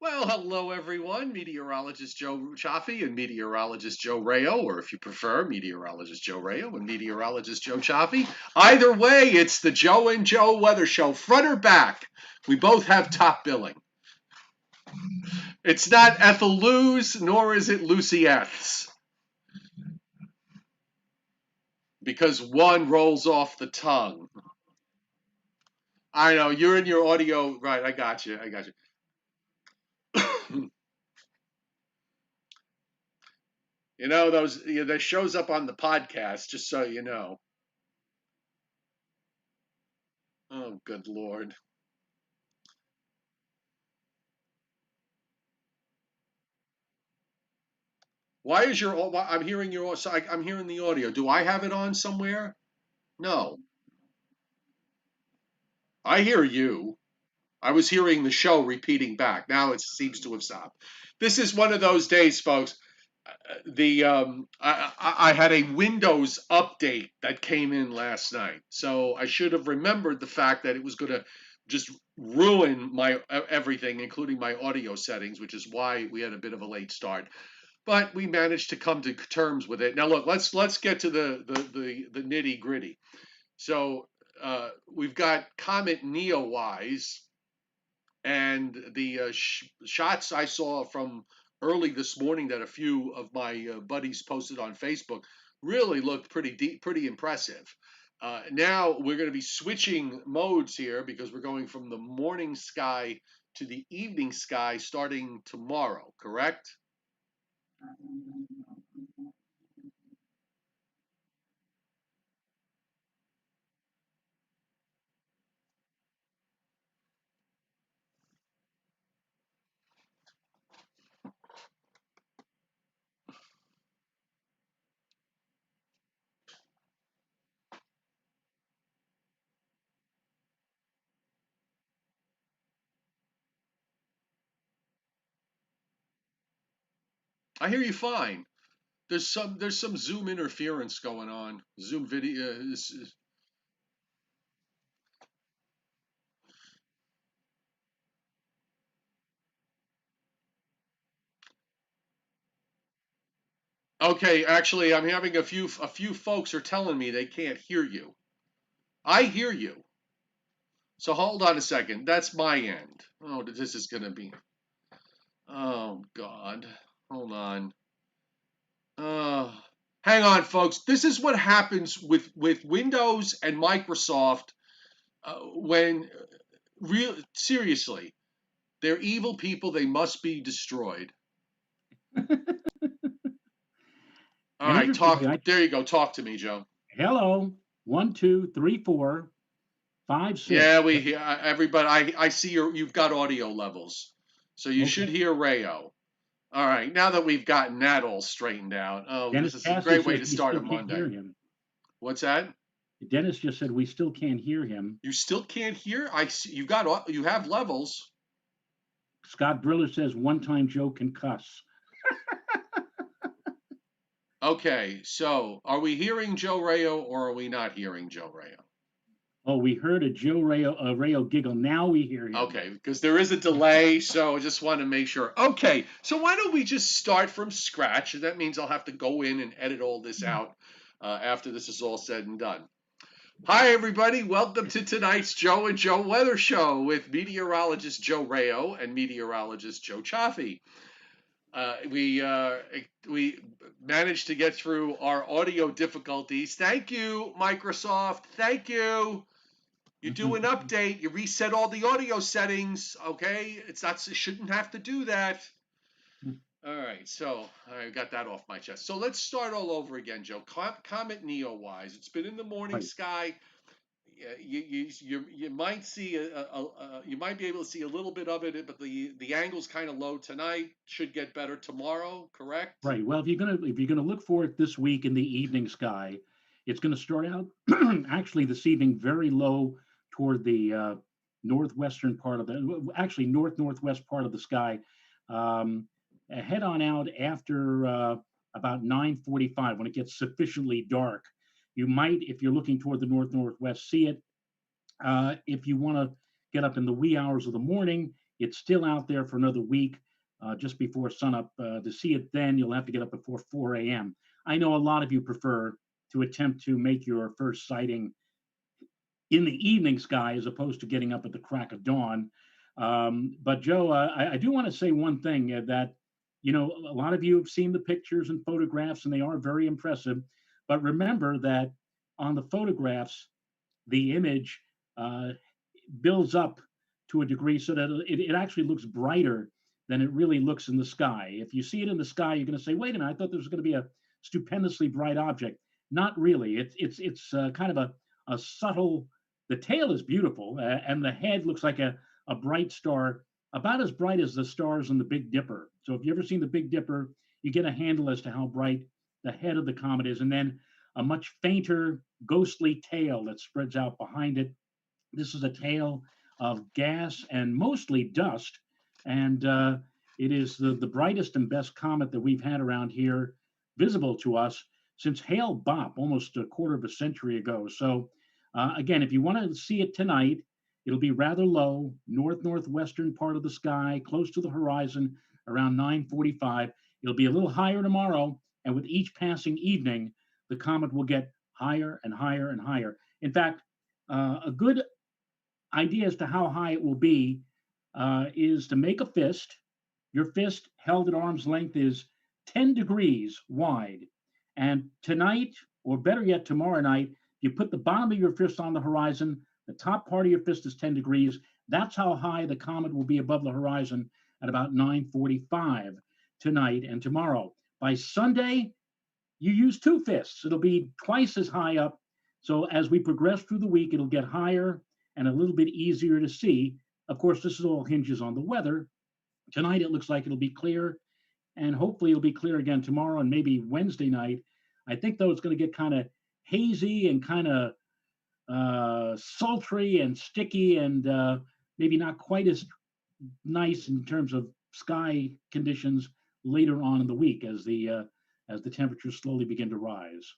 Well, hello everyone. Meteorologist Joe Chaffee and meteorologist Joe Rayo, or if you prefer, meteorologist Joe Rayo and meteorologist Joe Chaffee. Either way, it's the Joe and Joe Weather Show, front or back. We both have top billing. It's not Ethel Lou's, nor is it Lucy Eth's, because one rolls off the tongue. I know, you're in your audio, right, I got you. You know, that shows up on the podcast, just so you know. Oh, good Lord. Why is your? I'm hearing your. I'm hearing the audio. Do I have it on somewhere? No, I hear you. I was hearing the show repeating back. Now it seems to have stopped. This is one of those days, folks. I had a Windows update that came in last night, so I should have remembered the fact that it was going to just ruin my everything, including my audio settings, which is why we had a bit of a late start. But we managed to come to terms with it. Now, look, let's get to the nitty gritty. So we've got Comet Neowise, and the shots I saw from early this morning that a few of my buddies posted on Facebook really looked pretty impressive. Now we're going to be switching modes here because we're going from the morning sky to the evening sky starting tomorrow. Correct? I hear you fine. There's some Zoom interference going on. Zoom video is okay. Actually, I'm having a few folks are telling me they can't hear you. I hear you. So hold on a second. That's my end. Oh, this is gonna be. Oh God. Hold on. Uh, hang on, folks. This is what happens with Windows and Microsoft when real seriously, they're evil people. They must be destroyed. All And right, interestingly, talk. There you go. Talk to me, Joe. hello, 1, 2, 3, 4, 5, 6. Yeah, we hear everybody. I see you've got audio levels, so you should Okay. hear Rayo. All right, now that we've gotten that all straightened out, oh, Dennis this is a Cassie great way says to we start still a can't hear Monday. him. What's that? Dennis just said we still can't hear him. You still can't hear? I see you have levels. Scott Briller says one time Joe can cuss. Okay, so are we hearing Joe Rayo or are we not hearing Joe Rayo? Oh, we heard a Joe Rayo giggle. Now we hear him. Okay, because there is a delay, so I just want to make sure. Okay, so why don't we just start from scratch? That means I'll have to go in and edit all this out after this is all said and done. Hi, everybody. Welcome to tonight's Joe and Joe Weather Show with meteorologist Joe Rayo and meteorologist Joe Chaffee. We managed to get through our audio difficulties. Thank you, Microsoft. Thank you. You do an update. You reset all the audio settings. Okay, it shouldn't have to do that. All right, so I got that off my chest. So let's start all over again, Joe. Comet Neowise. It's been in the morning Right. sky. You might see you might be able to see a little bit of it, but the angle's kind of low tonight. Should get better tomorrow. Correct? Right. Well, if you're gonna look for it this week in the evening sky, it's going to start out actually this evening very low toward the northwestern part of actually northwest part of the sky. Um, Head on out after about 9:45 when it gets sufficiently dark. You might, if you're looking toward the northwest, see it. If you want to get up in the wee hours of the morning, It's still out there for another week, just before sunup. To see it then, you'll have to get up before 4 a.m. I know a lot of you prefer to attempt to make your first sighting in the evening sky as opposed to getting up at the crack of dawn. But Joe, I do want to say one thing, that a lot of you have seen the pictures and photographs, and they are very impressive. But remember that on the photographs, the image uh, builds up to a degree so that it actually looks brighter than it really looks in the sky. If you see it in the sky, you're going to say, "Wait a minute, I thought there was going to be a stupendously bright object." Not really. It's kind of a subtle. The tail is beautiful, and the head looks like a bright star, about as bright as the stars in the Big Dipper. So if you ever seen the Big Dipper, you get a handle as to how bright the head of the comet is, and then a much fainter, ghostly tail that spreads out behind it. This is a tail of gas and mostly dust, and it is the brightest and best comet that we've had around here visible to us since Hale Bopp almost a quarter of a century ago. So, again, if you want to see it tonight, it'll be rather low, northwestern part of the sky, close to the horizon, around 9:45. It'll be a little higher tomorrow, and with each passing evening, the comet will get higher and higher and higher. In fact, a good idea as to how high it will be is to make a fist. Your fist held at arm's length is 10 degrees wide. And tonight, or better yet, tomorrow night, you put the bottom of your fist on the horizon. The top part of your fist is 10 degrees. That's how high the comet will be above the horizon at about 9:45 tonight and tomorrow. By Sunday, you use two fists. It'll be twice as high up. So as we progress through the week, it'll get higher and a little bit easier to see. Of course, this is all hinges on the weather. Tonight, it looks like it'll be clear, and hopefully it'll be clear again tomorrow and maybe Wednesday night. I think, though, it's going to get kind of hazy and kind of sultry and sticky, and maybe not quite as nice in terms of sky conditions later on in the week as the temperatures slowly begin to rise.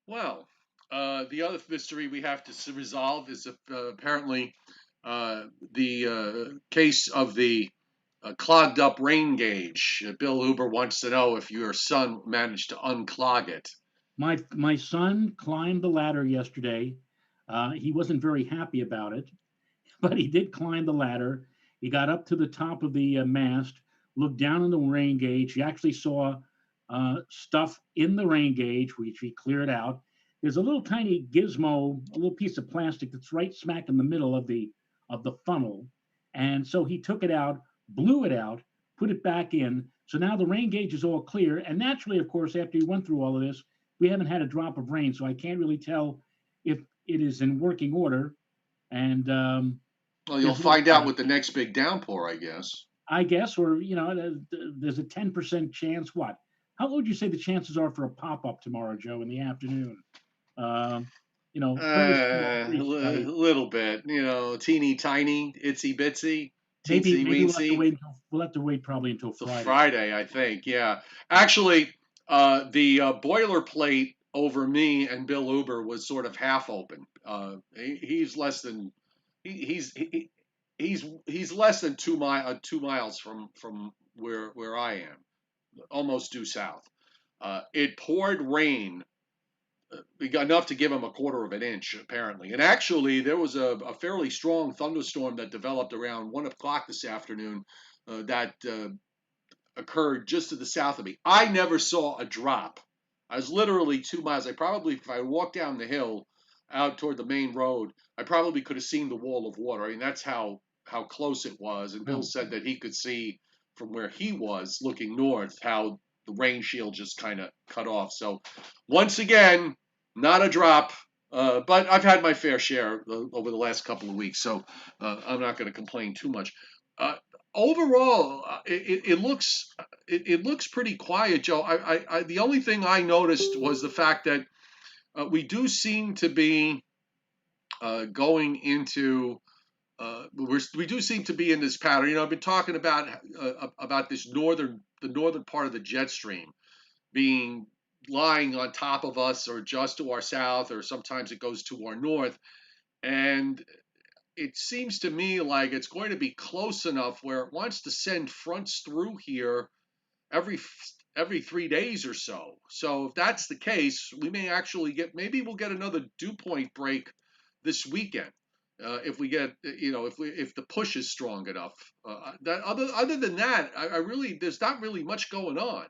Well, the other mystery we have to resolve is apparently the case of the clogged up rain gauge. Bill Huber wants to know if your son managed to unclog it. My son climbed the ladder yesterday. He wasn't very happy about it, but he did climb the ladder. He got up to the top of the mast, looked down in the rain gauge. He actually saw stuff in the rain gauge, which he cleared out. There's a little tiny gizmo, a little piece of plastic that's right smack in the middle of the funnel, and so he took it out, blew it out, put it back in. So now the rain gauge is all clear. And naturally, of course, after he went through all of this, we haven't had a drop of rain, so I can't really tell if it is in working order. And Well, you'll there's a little, find out with the next big downpour, I guess. I guess, or there's a 10% chance. What? How would you say the chances are for a pop up tomorrow, Joe, in the afternoon? Um, very small, pretty slight. Little bit, teeny tiny, itsy bitsy, teensy Maybe weensy. we'll have to wait probably until Till Friday. Friday, I think. Yeah, actually, the boilerplate over me and Bill Uber was sort of half open. He's less than he's less than 2 miles from where I am, almost due south. It poured rain. We got enough to give him a quarter of an inch, apparently. And actually, there was a fairly strong thunderstorm that developed around 1 o'clock this afternoon that occurred just to the south of me. I never saw a drop. I was literally 2 miles. If I walked down the hill out toward the main road, I probably could have seen the wall of water. I mean, that's how close it was. And Bill Oh, said that he could see from where he was looking north how the rain shield just kind of cut off. So once again, not a drop. But I've had my fair share over the last couple of weeks, so I'm not going to complain too much. Uh, Overall, it looks pretty quiet, Joe. The only thing I noticed was the fact that we do seem to be going into we do seem to be in this pattern. I've been talking about the northern part of the jet stream being lying on top of us or just to our south, or sometimes it goes to our north. And it seems to me like it's going to be close enough where it wants to send fronts through here every every 3 days or so. So if that's the case, we may actually get, maybe we'll get another dew point break this weekend. If we get, if the push is strong enough. That other than that, I really, there's not really much going on.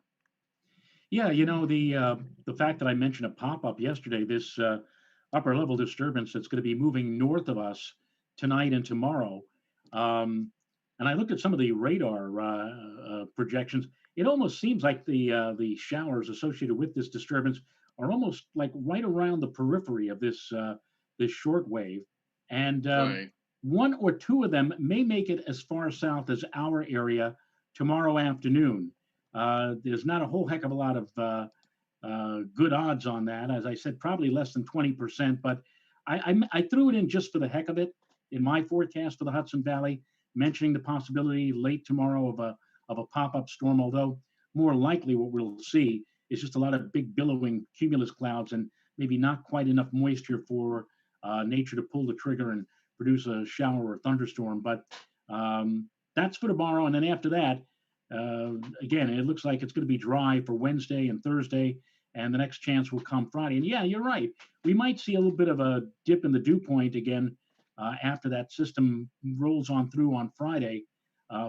Yeah, the fact that I mentioned a pop-up yesterday, this upper level disturbance that's going to be moving north of us tonight and tomorrow. Um, and I looked at some of the radar projections. It almost seems like the showers associated with this disturbance are almost like right around the periphery of this short wave, and Right. one or two of them may make it as far south as our area tomorrow afternoon. There's not a whole heck of a lot of good odds on that. As I said, probably less than 20%, but I threw it in just for the heck of it in my forecast for the Hudson Valley, mentioning the possibility late tomorrow of a pop-up storm, although more likely what we'll see is just a lot of big billowing cumulus clouds and maybe not quite enough moisture for nature to pull the trigger and produce a shower or thunderstorm. But that's for tomorrow. And then after that, again, it looks like it's going to be dry for Wednesday and Thursday, and the next chance will come Friday. And yeah, you're right. We might see a little bit of a dip in the dew point again after that system rolls on through on Friday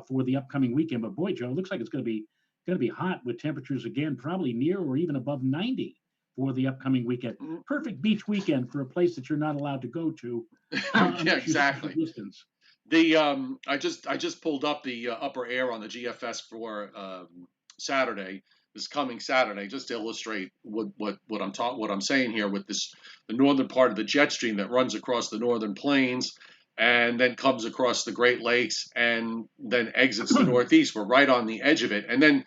for the upcoming weekend. But boy, Joe, it looks like it's going to be hot with temperatures again, probably near or even above 90 for the upcoming weekend. Perfect beach weekend for a place that you're not allowed to go to Yeah, unless you social exactly. distance. The I just pulled up the upper air on the GFS for Saturday, this coming Saturday, just to illustrate what I'm saying here with this, the northern part of the jet stream that runs across the northern plains and then comes across the Great Lakes and then exits the Northeast. We're right on the edge of it, and then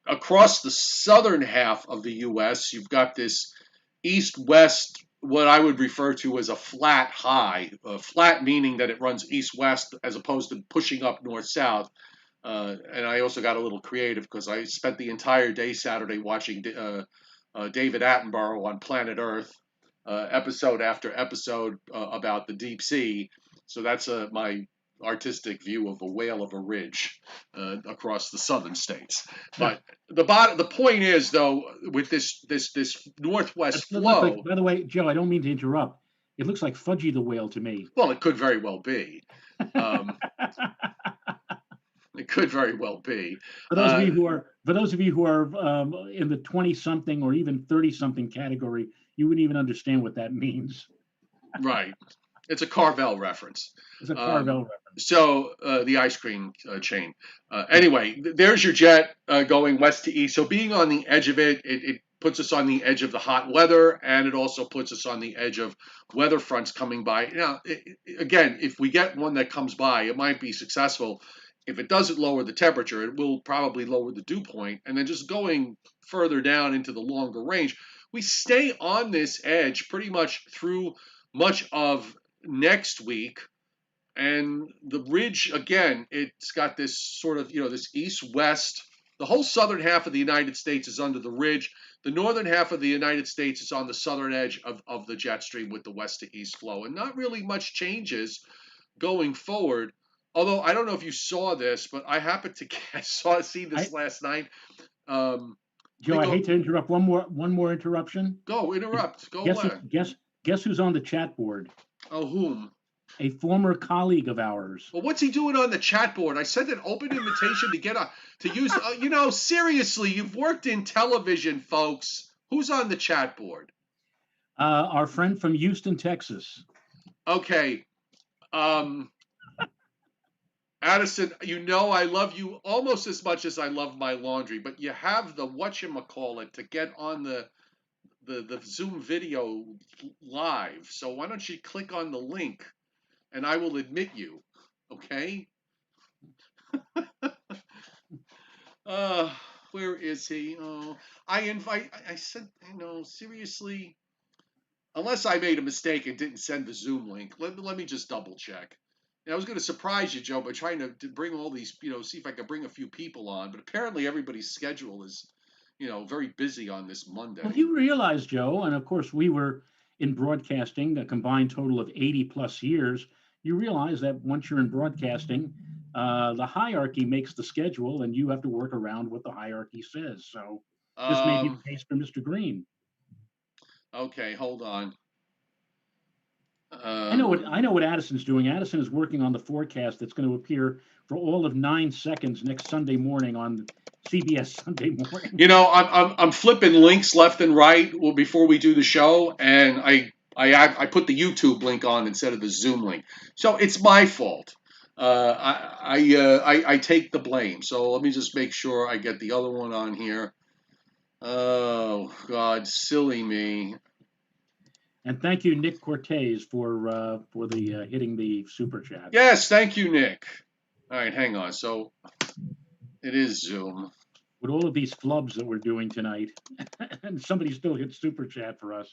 across the southern half of the U.S., you've got this east-west, what I would refer to as a flat high. Flat meaning that it runs east-west as opposed to pushing up north-south. And I also got a little creative because I spent the entire day Saturday watching David Attenborough on Planet Earth, episode after episode about the deep sea. So that's my artistic view of a whale of a ridge across the southern states. But the point is, though, with this northwest It look like, flow, by the way, Joe, I don't mean to interrupt. It looks like Fudgy the Whale to me. well, it could very well be. Um, it could very well be. Uh, For those of you who are in the 20 something or even 30 something category, you wouldn't even understand what that means. right. It's a Carvel reference. It's a Um, Carvel reference. so the ice cream chain. Anyway, there's your jet going west to east. So being on the edge of it puts us on the edge of the hot weather, and it also puts us on the edge of weather fronts coming by. Now, again, if we get one that comes by, it might be successful. If it doesn't lower the temperature, it will probably lower the dew point, and then just going further down into the longer range, we stay on this edge pretty much through much of next week. And the ridge, again, it's got this sort of, this east west. The whole southern half of the United States is under the ridge. The northern half of the United States is on the southern edge of the jet stream with the west to east flow. And not really much changes going forward. Although I don't know if you saw this, but I happened to see this I, last night. Um, let Joe, me I go. hate to interrupt. One more interruption. Go interrupt. Go Guess away. guess who's on the chat board? Oh, whom? A former colleague of ours. Well, what's he doing on the chat board? I sent an open invitation to use. Seriously, you've worked in television, folks. Who's on the chat board? Our friend from Houston, Texas. Okay, um, Addison. I love you almost as much as I love my laundry, but you have the whatchamacallit to get on the Zoom video live. So why don't you click on the link, and I will admit you. Okay. Uh, where is he? Oh, I said, seriously, unless I made a mistake and didn't send the Zoom link, let me just double check. And I was going to surprise you, Joe, by trying to bring all these, see if I could bring a few people on. But apparently everybody's schedule is, very busy on this Well, Monday. you realize, Joe, and of course we were in broadcasting a combined total of 80 plus years. you realize that once you're in broadcasting, the hierarchy makes the schedule, and you have to work around what the hierarchy says. So this may be Um, the case for Mr. Green. okay, hold on. I know what Addison's doing. Addison is working on the forecast that's going to appear for all of 9 seconds next Sunday morning on CBS Sunday Morning. You know, I'm flipping links left and right before we do the show, and I put the YouTube link on instead of the Zoom link. So it's my fault. I take the blame. So let me just make sure I get the other one on here. Oh God, silly me. And thank you, Nick Cortez, for the hitting the super chat. Yes, thank you, Nick. All right, hang on. So it is Zoom. With all of these flubs that we're doing tonight, and somebody still hit super chat for us.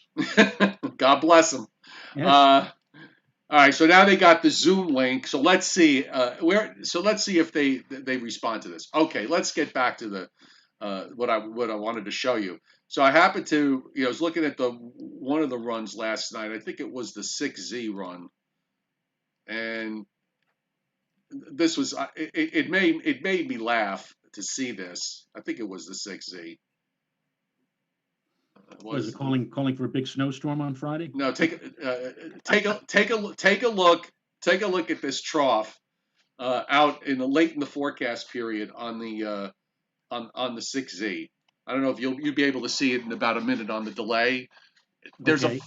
God bless them. Yes. All right, so now they got the Zoom link. So let's see So let's see if they respond to this. Okay, let's get back to the what I wanted to show you. So I happened to I was looking at the one of the runs last night. I think it was the 6Z run, and this was it made me laugh to see this. I think it was the 6Z. Was it calling for a big snowstorm on Friday? No, take a look at this trough out in the late in the forecast period on the 6Z. I don't know if you'll be able to see it in about a minute on the delay. There's Okay.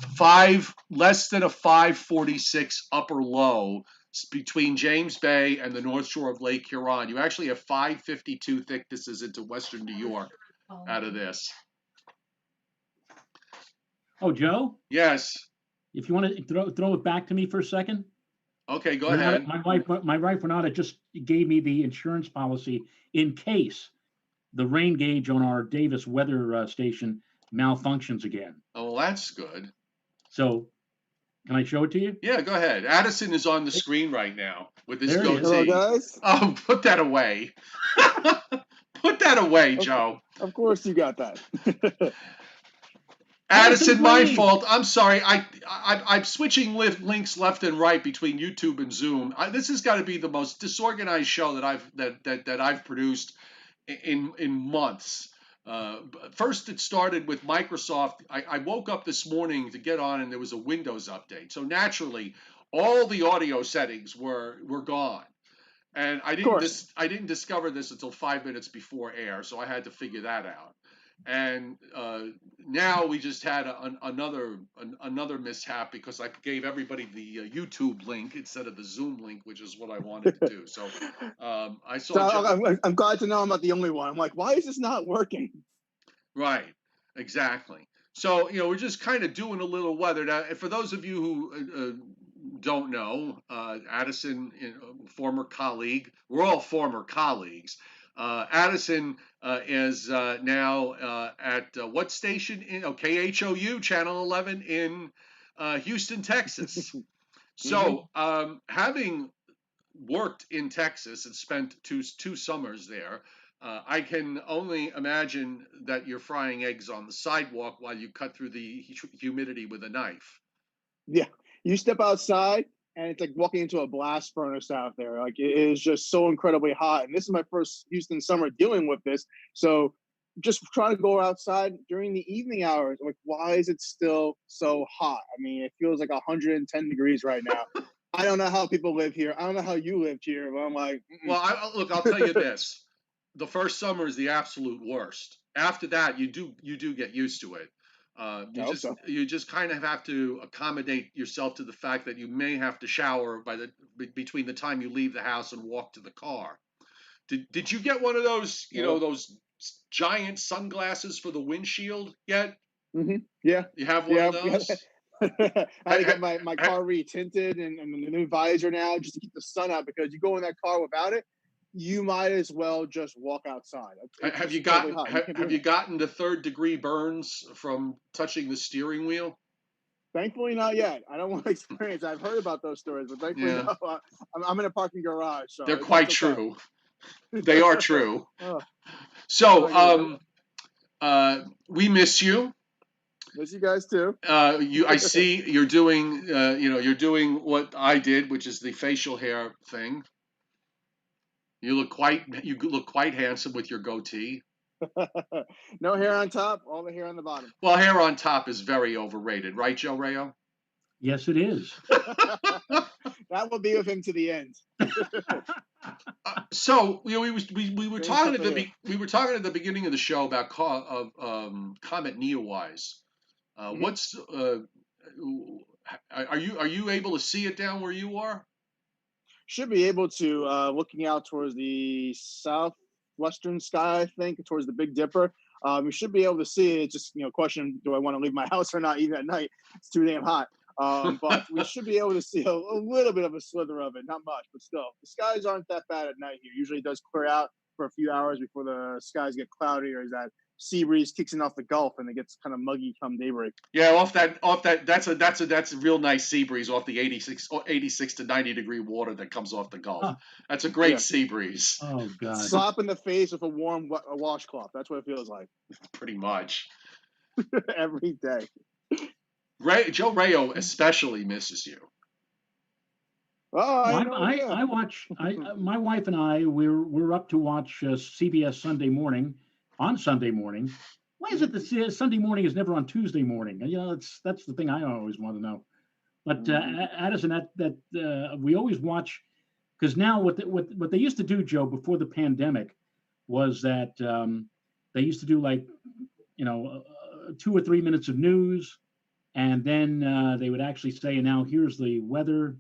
less than a 546 upper low between James Bay and the North Shore of Lake Huron. You actually have 552 thicknesses into western New York out of this. Oh, Joe, Yes. if you want to throw it back to me for a second. Okay, go ahead. My wife Renata just gave me the insurance policy in case the rain gauge on our Davis weather station malfunctions again. Oh, well, that's good. So, can I show it to you? Yeah, go ahead. Addison is on the screen right now with his There he is. goatee. Hello, guys. Oh, put that away. Put that away, Joe. Of course you got that. Addison, my Green. fault. I'm sorry. I'm switching links left and right between YouTube and Zoom. This has got to be the most disorganized show that I've produced in months. First, it started with Microsoft. I woke up this morning to get on, and there was a Windows update. So naturally, all the audio settings were gone, and I didn't discover this until 5 minutes before air. So I had to figure that out. And now we just had another mishap because I gave everybody the YouTube link instead of the Zoom link, which is what I wanted to do. So I saw. So I'm glad to know I'm not the only one. I'm like, why is this not working? Right, exactly. So we're just kind of doing a little weather now. For those of you who don't know, Addison, former colleague, we're all former colleagues. Addison is now at what station? KHOU, Channel 11 in Houston, Texas. So, having worked in Texas and spent two summers there, I can only imagine that you're frying eggs on the sidewalk while you cut through the humidity with a knife. Yeah, you step outside and it's like walking into a blast furnace out there. Like it is just so incredibly hot. And this is my first Houston summer dealing with this. So just trying to go outside during the evening hours. I'm like, why is it still so hot? I mean, it feels like 110 degrees right now. I don't know how people live here. I don't know how you lived here, but I'm like, well, I'll tell you this: the first summer is the absolute worst. After that, you do get used to it. You just kind of have to accommodate yourself to the fact that you may have to shower between the time you leave the house and walk to the car. Did you get one of those those giant sunglasses for the windshield yet? Mm-hmm. Yeah. You have one of those? I had to get my car re-tinted and the new visor now just to keep the sun out, because you go in that car without it, you might as well just walk outside. Have you gotten the third-degree burns from touching the steering wheel? Thankfully, not yet. I don't want to experience. I've heard about those stories, but thankfully, no. I'm in a parking garage, so they're quite true. They are true. So, we miss you. Miss you guys too. I see you're doing, you're doing what I did, which is the facial hair thing. You look quite handsome with your goatee. No hair on top, all the hair on the bottom. Well, hair on top is very overrated, right, Joe Rayo? Yes, it is. That will be with him to the end. So we were Same talking type at of hair. we were talking at the beginning of the show about Comet Neowise. Mhm. What's are you able to see it down where you are? Should be able to, looking out towards the southwestern sky, I think, towards the Big Dipper. You should be able to see it. Just question: do I want to leave my house or not? Even at night, it's too damn hot. But we should be able to see a little bit of a slither of it, not much, but still, the skies aren't that bad at night here. Usually, it does clear out for a few hours before the skies get cloudy, or as that sea breeze kicks in off the Gulf and it gets kind of muggy come daybreak. Yeah, off that that's a real nice sea breeze off the 86 to 90-degree water that comes off the Gulf. Oh, That's a great Yeah, sea breeze, oh God. slap in the face with a warm a washcloth. That's what it feels like pretty much. every day. Joe Rayo especially misses you. Oh, I Well, had no idea. I watch. My wife and I we're up to watch CBS Sunday Morning on Sunday morning. Why is it that Sunday morning is never on Tuesday morning? That's the thing I always want to know. But Mhm. Addison, we always watch because now what they used to do, Joe, before the pandemic, was that they used to do like 2 or 3 minutes of news, and then they would actually say, "And now here's the weather."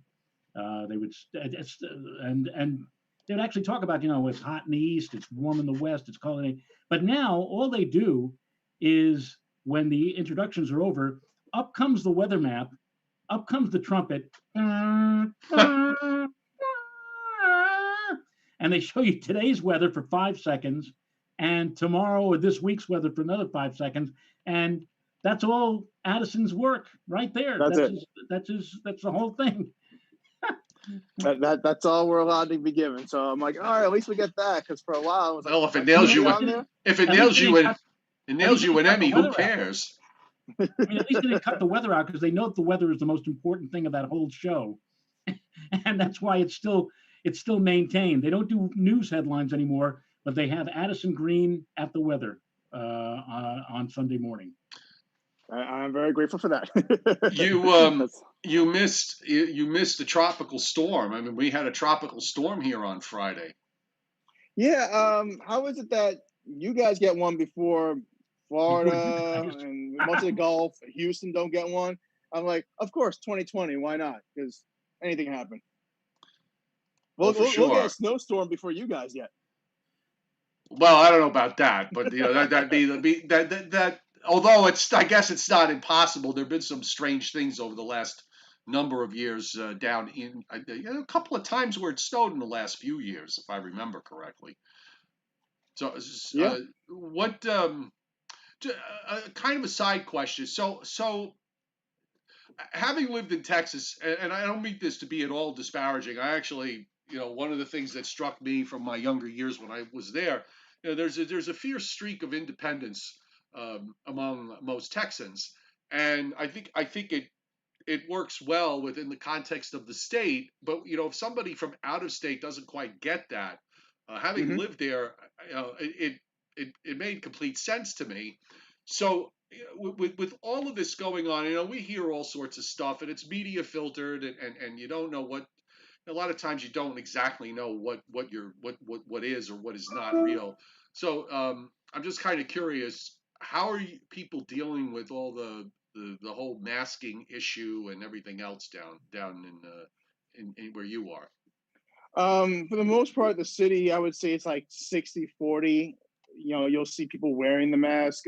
They would and they would actually talk about it's hot in the east, it's warm in the west, it's cold in the. But now all they do is when the introductions are over, up comes the weather map, up comes the trumpet, and they show you today's weather for 5 seconds, and tomorrow or this week's weather for another 5 seconds, and that's all Addison's work right there. That's it. That's the whole thing. That's all we're allowed to be given. So I'm like, all right, at least we get that. Because for a while, I was like, Well, am I supposed to be on there? if it At least nails they you didn't in cut. it At least nails they you didn't an cut the Emmy, who weather out. cares? I mean, at least they didn't cut the weather out because they know that the weather is the most important thing of that whole show, and that's why it's still maintained. They don't do news headlines anymore, but they have Addison Green at the weather on Sunday morning. I'm very grateful for that. You That's, you missed the tropical storm. I mean, we had a tropical storm here on Friday. yeah. How is it that you guys get one before Before you Florida guys, and most of the Gulf, Houston don't get one? I'm like, of course, 2020. Why not? Because anything can happen. Oh, We'll, for we'll we'll get a sure. snowstorm before you guys get. Well, I don't know about that, but that. Although I guess it's not impossible. There've been some strange things over the last number of years down in a couple of times where it snowed in the last few years, if I remember correctly. So, Yeah. what? Kind of a side question. So having lived in Texas, and I don't mean this to be at all disparaging. I actually, one of the things that struck me from my younger years when I was there, there's a fierce streak of independence among most Texans, and I think it works well within the context of the state. But if somebody from out of state doesn't quite get that, having Hmm. lived there, it made complete sense to me. So with all of this going on, we hear all sorts of stuff, and it's media filtered, and you don't know what. A lot of times you don't exactly know what is or what is not real. So I'm just kind of curious, how are people dealing with all the whole masking issue and everything else down in where you are? For the most part, the city, I would say it's like 60-40. You'll see people wearing the mask,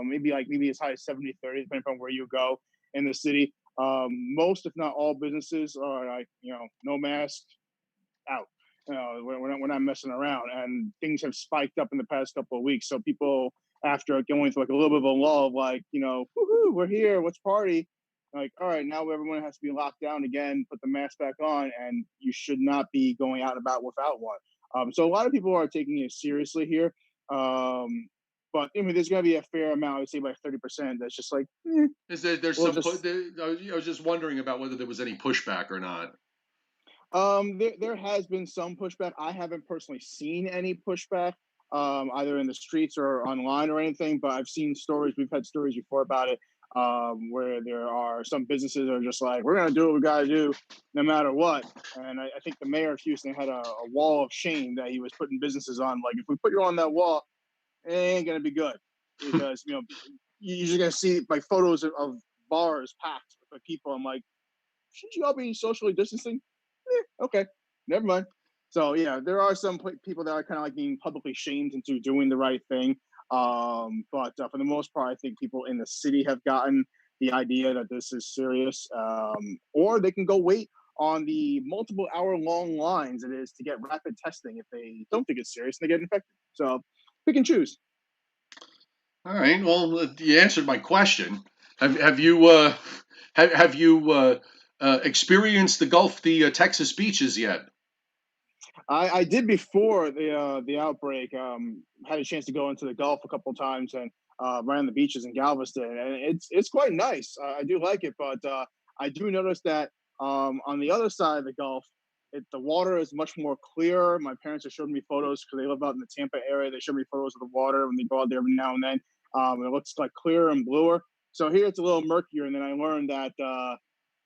maybe as high as 70-30, depending on where you go in the city. Most, if not all, businesses are like, no mask, out. We're not messing around. And things have spiked up in the past couple of weeks. So people, after going through like a little bit of a lull of like, woohoo, we're here, let's party. Like, all right, now everyone has to be locked down again, put the mask back on, and you should not be going out and about without one. So a lot of people are taking it seriously here. Um, But I mean, there's going to be a fair amount, I would say, by 30%. That's just like, Is there's we'll some just. I was just wondering about whether there was any pushback or not. There has been some pushback. I haven't personally seen any pushback, either in the streets or online or anything. But I've seen stories. We've had stories before about it, where there are some businesses that are just like, we're gonna do what we gotta do, no matter what. And I think the mayor of Houston had a wall of shame that he was putting businesses on. Like, if we put you on that wall, it ain't gonna be good, because you're just gonna see like photos of bars packed with people. I'm like, shouldn't you all be socially distancing? Okay, never mind. So yeah, there are some people that are kind of like being publicly shamed into doing the right thing. But for the most part, I think people in the city have gotten the idea that this is serious, or they can go wait on the multiple hour long lines it is to get rapid testing if they don't think it's serious and they get infected. So pick and choose. All right. Well, you answered my question. Have you have you experienced the Texas beaches yet? I did before the outbreak. Had a chance to go into the Gulf a couple of times and ran the beaches in Galveston, and it's quite nice. I do like it, but I do notice that on the other side of the Gulf, the water is much more clear. My parents have showed me photos because they live out in the Tampa area. They showed me photos of the water when they go out there every now and then. It looks like clearer and bluer. So here it's a little murkier, and then I learned that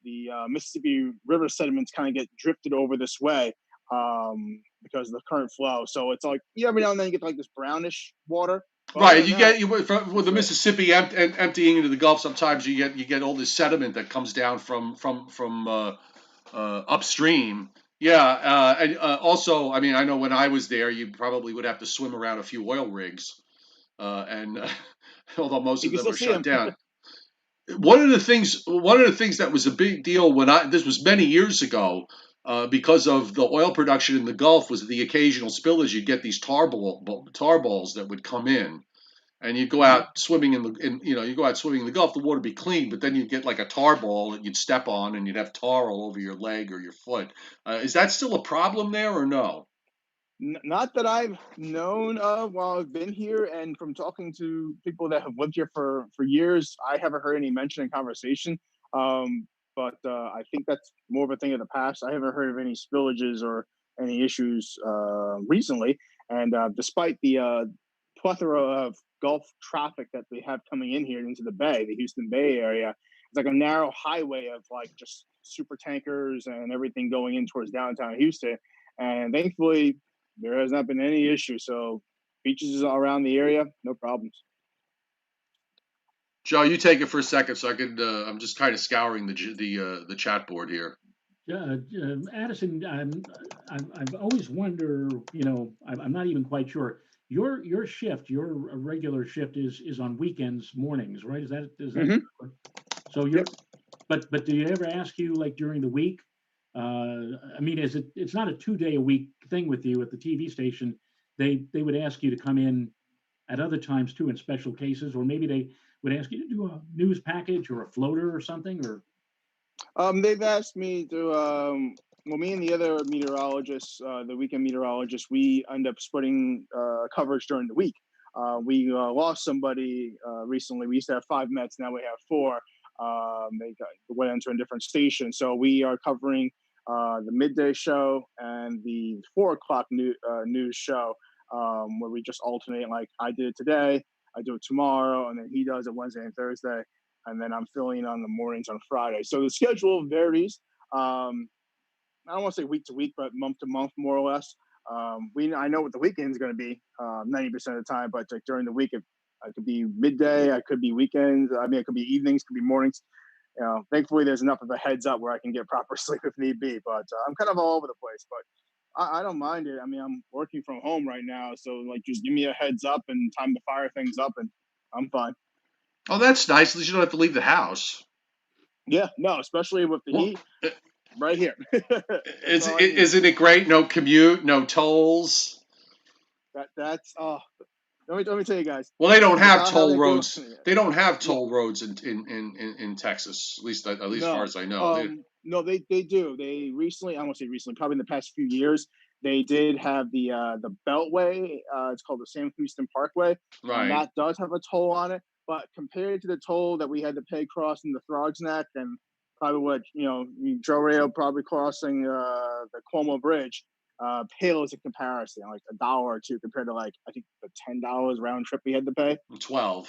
the Mississippi River sediments kind of get drifted over this way, because of the current flow. So it's like, every now and then you get like this brownish water. But other Right. than You that, get with it's the great. Mississippi emptying into the Gulf. Sometimes you get all this sediment that comes down from upstream. Yeah, and also, I mean, I know when I was there, you probably would have to swim around a few oil rigs, and although most You of can them still are see shut them. down. One of the things that was a big deal this was many years ago, because of the oil production in the Gulf, was the occasional spillage. You'd get these tar balls that would come in, and you'd go Mhm. out swimming you go out swimming in the Gulf, the water would be clean, but then you'd get like a tar ball that you'd step on, and you'd have tar all over your leg or your foot. Is that still a problem there or no? Not that I've known of while I've been here, and from talking to people that have lived here for years, I haven't heard any mention in conversation. But I think that's more of a thing of the past. I haven't heard of any spillages or any issues recently. And despite the plethora of Gulf traffic that they have coming in here into the Bay, the Houston Bay area, it's like a narrow highway of like just super tankers and everything going in towards downtown Houston. And thankfully, there has not been any issue. So beaches around the area, no problems. Joe, you take it for a second, so I could. I'm just kind of scouring the chat board here. Addison, I've always wonder, I'm not even quite sure. Your shift, your regular shift is on weekends mornings, right? Is that Mm-hmm. so? Yep. But do you ever ask you like during the week? I mean, it's not a 2 day a week thing with you at the TV station. They would ask you to come in at other times too in special cases, or maybe they would ask you to do a news package or a floater or something, or They've asked me to. Well, me and the other meteorologists, the weekend meteorologists, we end up splitting coverage during the week. We lost somebody recently. We used to have 5 Mets, now we have four. They went into a different station, so we are covering the midday show and the 4 o'clock news show, where we just alternate. Like I did it today, I do it tomorrow, and then he does it Wednesday and Thursday, and then I'm filling on the mornings on Friday. So the schedule varies. I don't want to say week to week, but month to month, more or less. I know what the weekend is going to be 90% of the time, but like during the week, it could be midday, I could be weekends. I mean, it could be evenings, could be mornings. Thankfully, there's enough of a heads up where I can get proper sleep if need be. But I'm kind of all over the place, but I don't mind it. I mean, I'm working from home right now, so like just give me a heads up and time to fire things up, and I'm fine. Oh, that's nice. At least you don't have to leave the house. Yeah, no, especially with the Well, heat right here. That's is all I need. isn't it great? No commute, no tolls. That's let me tell you guys, Well, they don't have without having toll to go. roads. They don't have Yeah, toll roads in Texas. At least far no. as I know. Um, No, they do. They recently, I won't say recently, probably in the past few years, they did have the Beltway. It's called the Sam Houston Parkway, and Right. that does have a toll on it. But compared to the toll that we had to pay crossing the Throgs Neck, and probably what Joe Rayo probably crossing the Cuomo Bridge, pales in comparison, like a dollar or two compared to like I think the $10 round trip we had to pay. 12.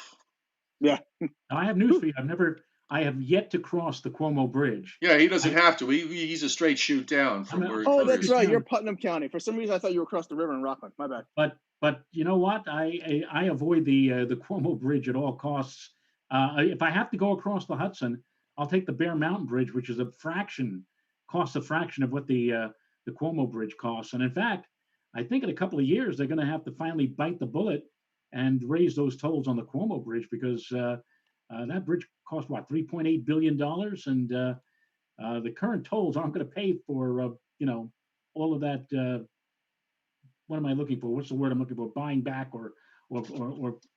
Yeah. Now, I have news for you. I have yet to cross the Cuomo Bridge. Yeah, he doesn't I, have to. He's a straight shoot down from where Oh, from that's his. right. You're down. Putnam County. For some reason, I thought you were across the river in Rockland. My bad. But you know what? I avoid the Cuomo Bridge at all costs. If I have to go across the Hudson, I'll take the Bear Mountain Bridge, which is costs a fraction of what the Cuomo Bridge costs. And in fact, I think in a couple of years they're going to have to finally bite the bullet and raise those tolls on the Cuomo Bridge because that bridge cost what $3.8 billion, and the current tolls aren't going to pay for all of that. What am I looking for? What's the word I'm looking for? Buying back or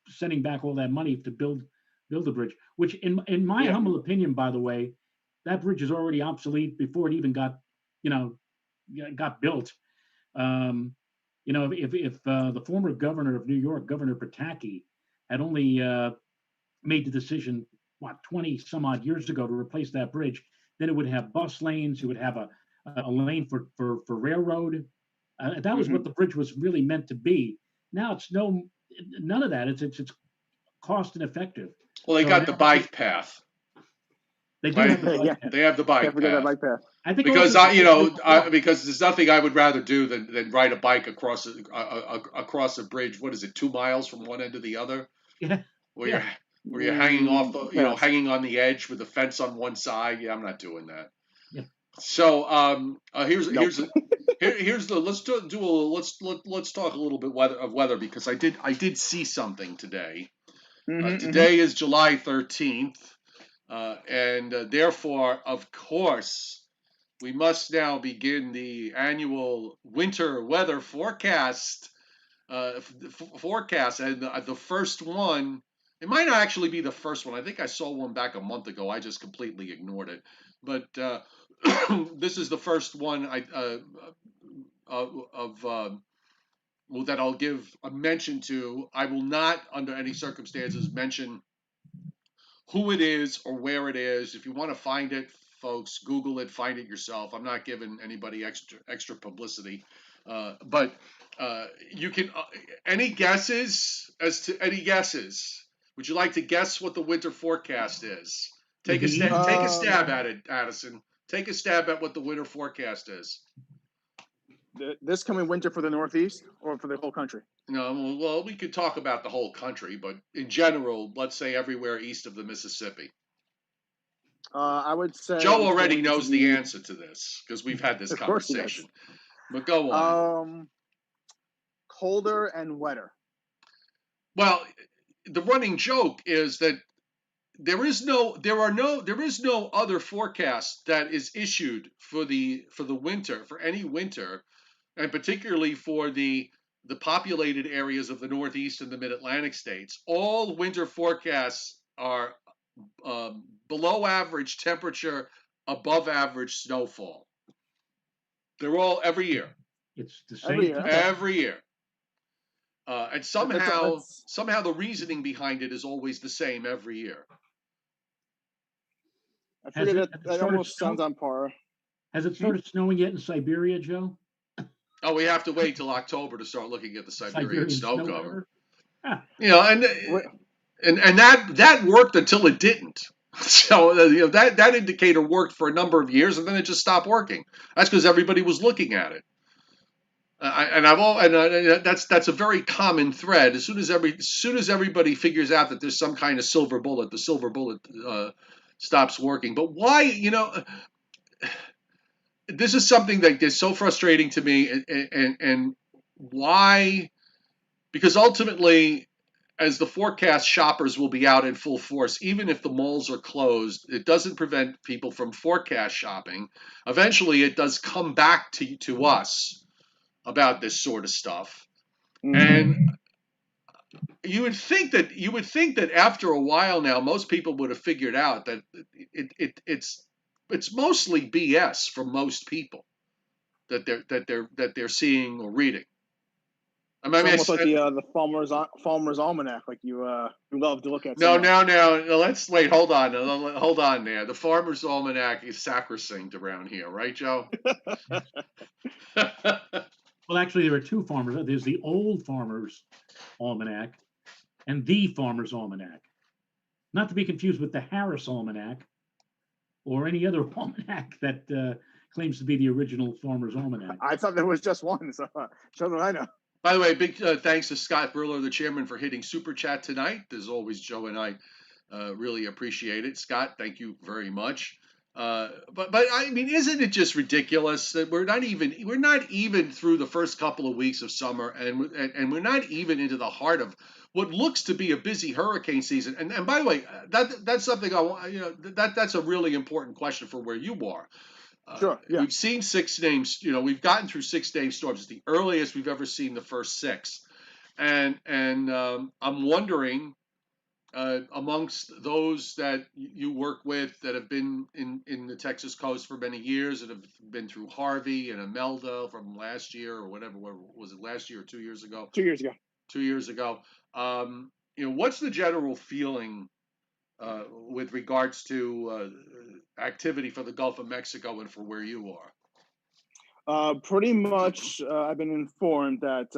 sending back all that money to build the bridge. Which, in my Yeah. humble opinion, by the way, that bridge is already obsolete before it even got built. If the former governor of New York, Governor Pataki, had only made the decision 20 some odd years ago to replace that bridge, then it would have bus lanes. It would have a lane for railroad. That was what the bridge was really meant to be. Now it's none of that. It's cost ineffective. Well, they So got the bike path. they do Right? have the bike Yeah. path. They have the Can't bike forget that path. bike path. I think Because also because there's nothing I would rather do than ride a bike across a bridge. What is it, 2 miles from one end to the other, yeah where yeah you're hanging off, Yes. hanging on the edge with the fence on one side. Yeah, I'm not doing that. yeah. So here's Nope. here's the let's talk a little bit of weather because I did see something today. Today is July 13th, and therefore, of course, we must now begin the annual winter weather forecast. Forecast, and the first one. It might not actually be the first one. I think I saw one back a month ago. I just completely ignored it. But this is the first one that I'll give a mention to. I will not, under any circumstances, mention who it is or where it is. If you want to find it, folks, Google it, find it yourself. I'm not giving anybody extra publicity, but you can. Any guesses as to any guesses? Would you like to guess what the winter forecast is? The heat. Take a stab at it, Addison. Take a stab at what the winter forecast is. This coming winter for the Northeast or for the whole country? No, well, we could talk about the whole country, but in general, let's say everywhere east of the Mississippi. I would say Joe it's already going to knows the be. answer to this because we've had this Of course he does. conversation. But go on. Colder and wetter. Well, the running joke is that there is no other forecast that is issued for the winter, for any winter, and particularly for the populated areas of the Northeast and the Mid-Atlantic states. All winter forecasts are below average temperature, above average snowfall. They're all every year. It's the same Every year. Every year. And somehow That's- the reasoning behind it is always the same every year. I Has figured it- that, has it that started almost sounds on par. Has it started snowing yet in Siberia, Joe? Oh, we have to wait till October to start looking at the Siberian snow cover. cover? Ah, And that worked until it didn't. So that indicator worked for a number of years, and then it just stopped working. That's because everybody was looking at it. That's a very common thread. As soon as everybody figures out that there's some kind of silver bullet, the silver bullet stops working. But why? This is something that is so frustrating to me, and why? Because ultimately, as the forecast, shoppers will be out in full force. Even if the malls are closed, it doesn't prevent people from forecast shopping. Eventually, it does come back to us about this sort of stuff. And you would think that after a while now, most people would have figured out that it's it's mostly BS for most people that they're seeing or reading. I It's mean, almost like the farmer's almanac. Like you love to look at so no, much. no. Let's wait. Hold on. There, the Farmer's Almanac is sacrosanct around here, right, Joe? Well, actually, there are two farmers. There's the old Farmer's Almanac and the Farmer's Almanac, not to be confused with the Harris Almanac or any other almanac that claims to be the original Farmer's Almanac. I thought there was just one. So show them I know. By the way, big thanks to Scott Burler, the chairman, for hitting Super Chat tonight. As always, Joe and I really appreciate it. Scott, thank you very much. But I mean, isn't it just ridiculous that we're not even through the first couple of weeks of summer, and we're not even into the heart of what looks to be a busy hurricane season. And by the way, that's something I want. That's a really important question for where you are. Sure. Yeah. We've seen 6 names. We've gotten through 6 name storms. It's the earliest we've ever seen the first 6, and I'm wondering, amongst those that you work with that have been in the Texas coast for many years, that have been through Harvey and Imelda from last year or whatever, was it last year or 2 years ago? 2 years ago. 2 years ago. What's the general feeling with regards to activity for the Gulf of Mexico and for where you are? Pretty much, I've been informed that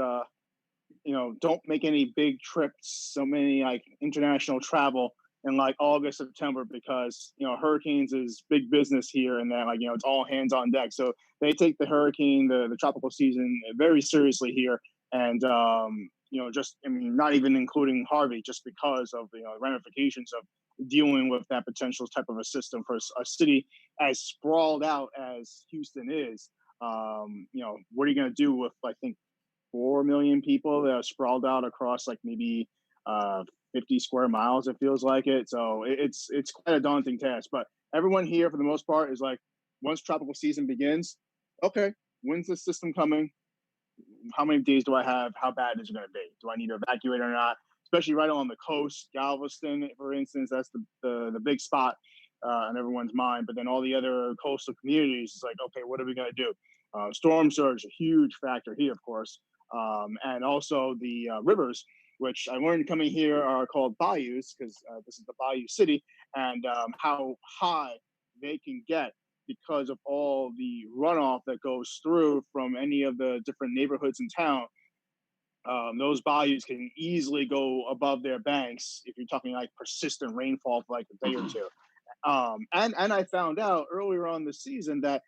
don't make any big trips, so many like international travel in like August, September, because hurricanes is big business here, and then it's all hands on deck. So they take the hurricane, the tropical season very seriously here, and just not even including Harvey, just because of the ramifications of dealing with that potential type of a system for a city as sprawled out as Houston is. What are you going to do with, I think, 4 million people that are sprawled out across like maybe 50 square miles? It feels like it. So it's quite a daunting task. But everyone here, for the most part, is like, once tropical season begins, okay, when's the system coming? How many days do I have? How bad is it going to be? Do I need to evacuate or not? Especially right on the coast, Galveston, for instance, that's the big spot in everyone's mind. But then all the other coastal communities, it's like, okay, what are we going to do? Storm surge, a huge factor here, of course. And also the rivers, which I learned coming here are called bayous, because this is the bayou city, and how high they can get because of all the runoff that goes through from any of the different neighborhoods in town. Those bayous can easily go above their banks if you're talking like persistent rainfall for like a day or two. And I found out earlier on this season that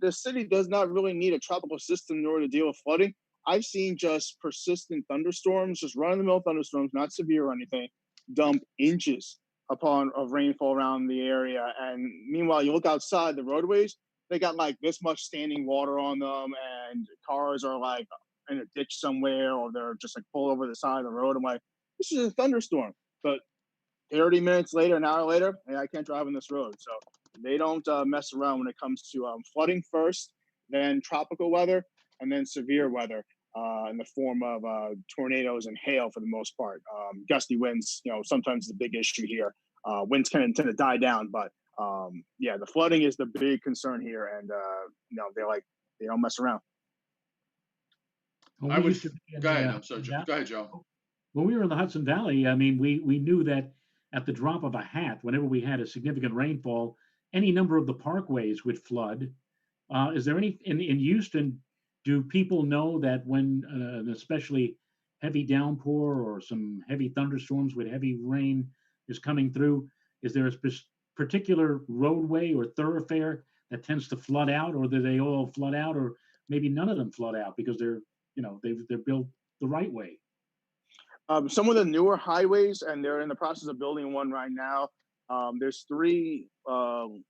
the city does not really need a tropical system in order to deal with flooding. I've seen just persistent thunderstorms, just run-of-the-mill thunderstorms, not severe or anything, dump inches of rainfall around the area. And meanwhile, you look outside the roadways, they got like this much standing water on them, and cars are like in a ditch somewhere, or they're just like pulled over the side of the road. I'm like, this is a thunderstorm. But 30 minutes later, an hour later, hey, I can't drive on this road. So they don't mess around when it comes to flooding first, then tropical weather, and then severe weather in the form of tornadoes and hail for the most part. Gusty winds, sometimes the big issue here. Winds kind of tend to die down, but the flooding is the big concern here, and they don't mess around. I would go ahead. I'm sorry, Joe. Go ahead, Joe. When we were in the Hudson Valley, I mean, we knew that at the drop of a hat, whenever we had a significant rainfall, any number of the parkways would flood. Is there any in Houston? Do people know that when an especially heavy downpour or some heavy thunderstorms with heavy rain is coming through, is there a particular roadway or thoroughfare that tends to flood out, or do they all flood out, or maybe none of them flood out because they're built the right way? Some of the newer highways, and they're in the process of building one right now. There's 3 kind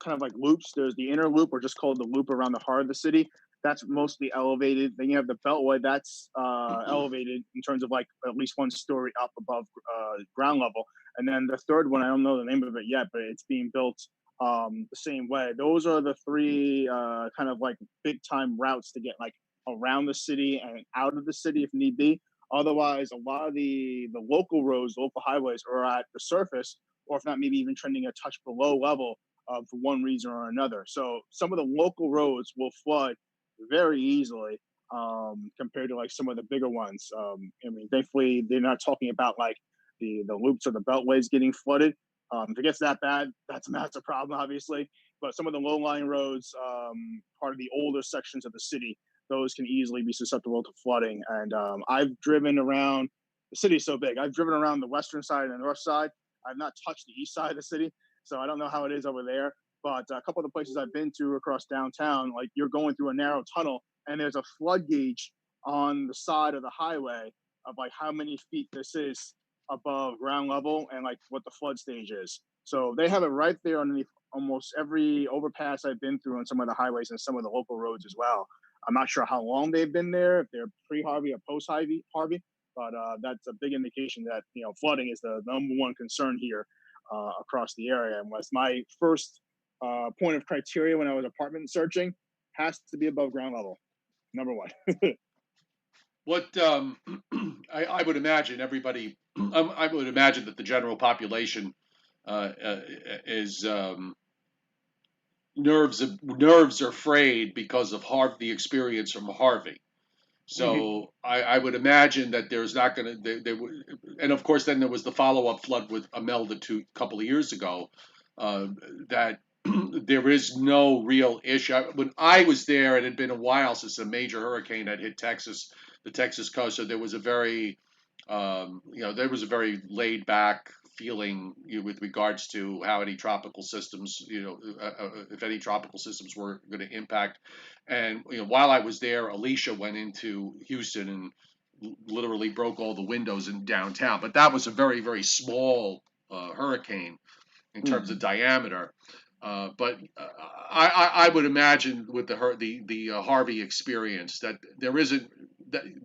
of like loops. There's the inner loop, or just called the loop around the heart of the city. That's mostly elevated. Then you have the Beltway that's elevated in terms of like at least 1 story up above ground level. And then the third one, I don't know the name of it yet, but it's being built the same way. Those are the 3 kind of like big time routes to get like around the city and out of the city if need be. Otherwise, a lot of the local roads, local highways are at the surface, or if not, maybe even trending a touch below level for one reason or another. So some of the local roads will flood very easily compared to like some of the bigger ones. I mean, thankfully they're not talking about like the loops or the beltways getting flooded. If it gets that bad, that's a massive problem, obviously. But some of the low-lying roads, part of the older sections of the city, those can easily be susceptible to flooding. And I've driven around. The city's so big. I've driven around the western side and the north side. I've not touched the east side of the city, so I don't know how it is over there. But a couple of the places I've been to across downtown, like you're going through a narrow tunnel, and there's a flood gauge on the side of the highway of like how many feet this is above ground level and like what the flood stage is. So they have it right there underneath almost every overpass I've been through on some of the highways and some of the local roads as well. I'm not sure how long they've been there, if they're pre-Harvey or post-Harvey, but that's a big indication that flooding is the number one concern here across the area. And was my first point of criteria when I was apartment searching has to be above ground level, number one. What I would imagine everybody, I would imagine that the general population is nerves are frayed because of the experience from Harvey. Mm-hmm. So I would imagine that there's not going to and of course then there was the follow up flood with Imelda a couple of years ago. That there is no real issue. When I was there, it had been a while since a major hurricane had hit Texas, the Texas coast. So there was a very there was a very laid back feeling with regards to how any tropical systems, if any tropical systems were going to impact. And while I was there, Alicia went into Houston and literally broke all the windows in downtown. But that was a very, very small hurricane in terms of diameter. But I would imagine with the Harvey experience that there isn't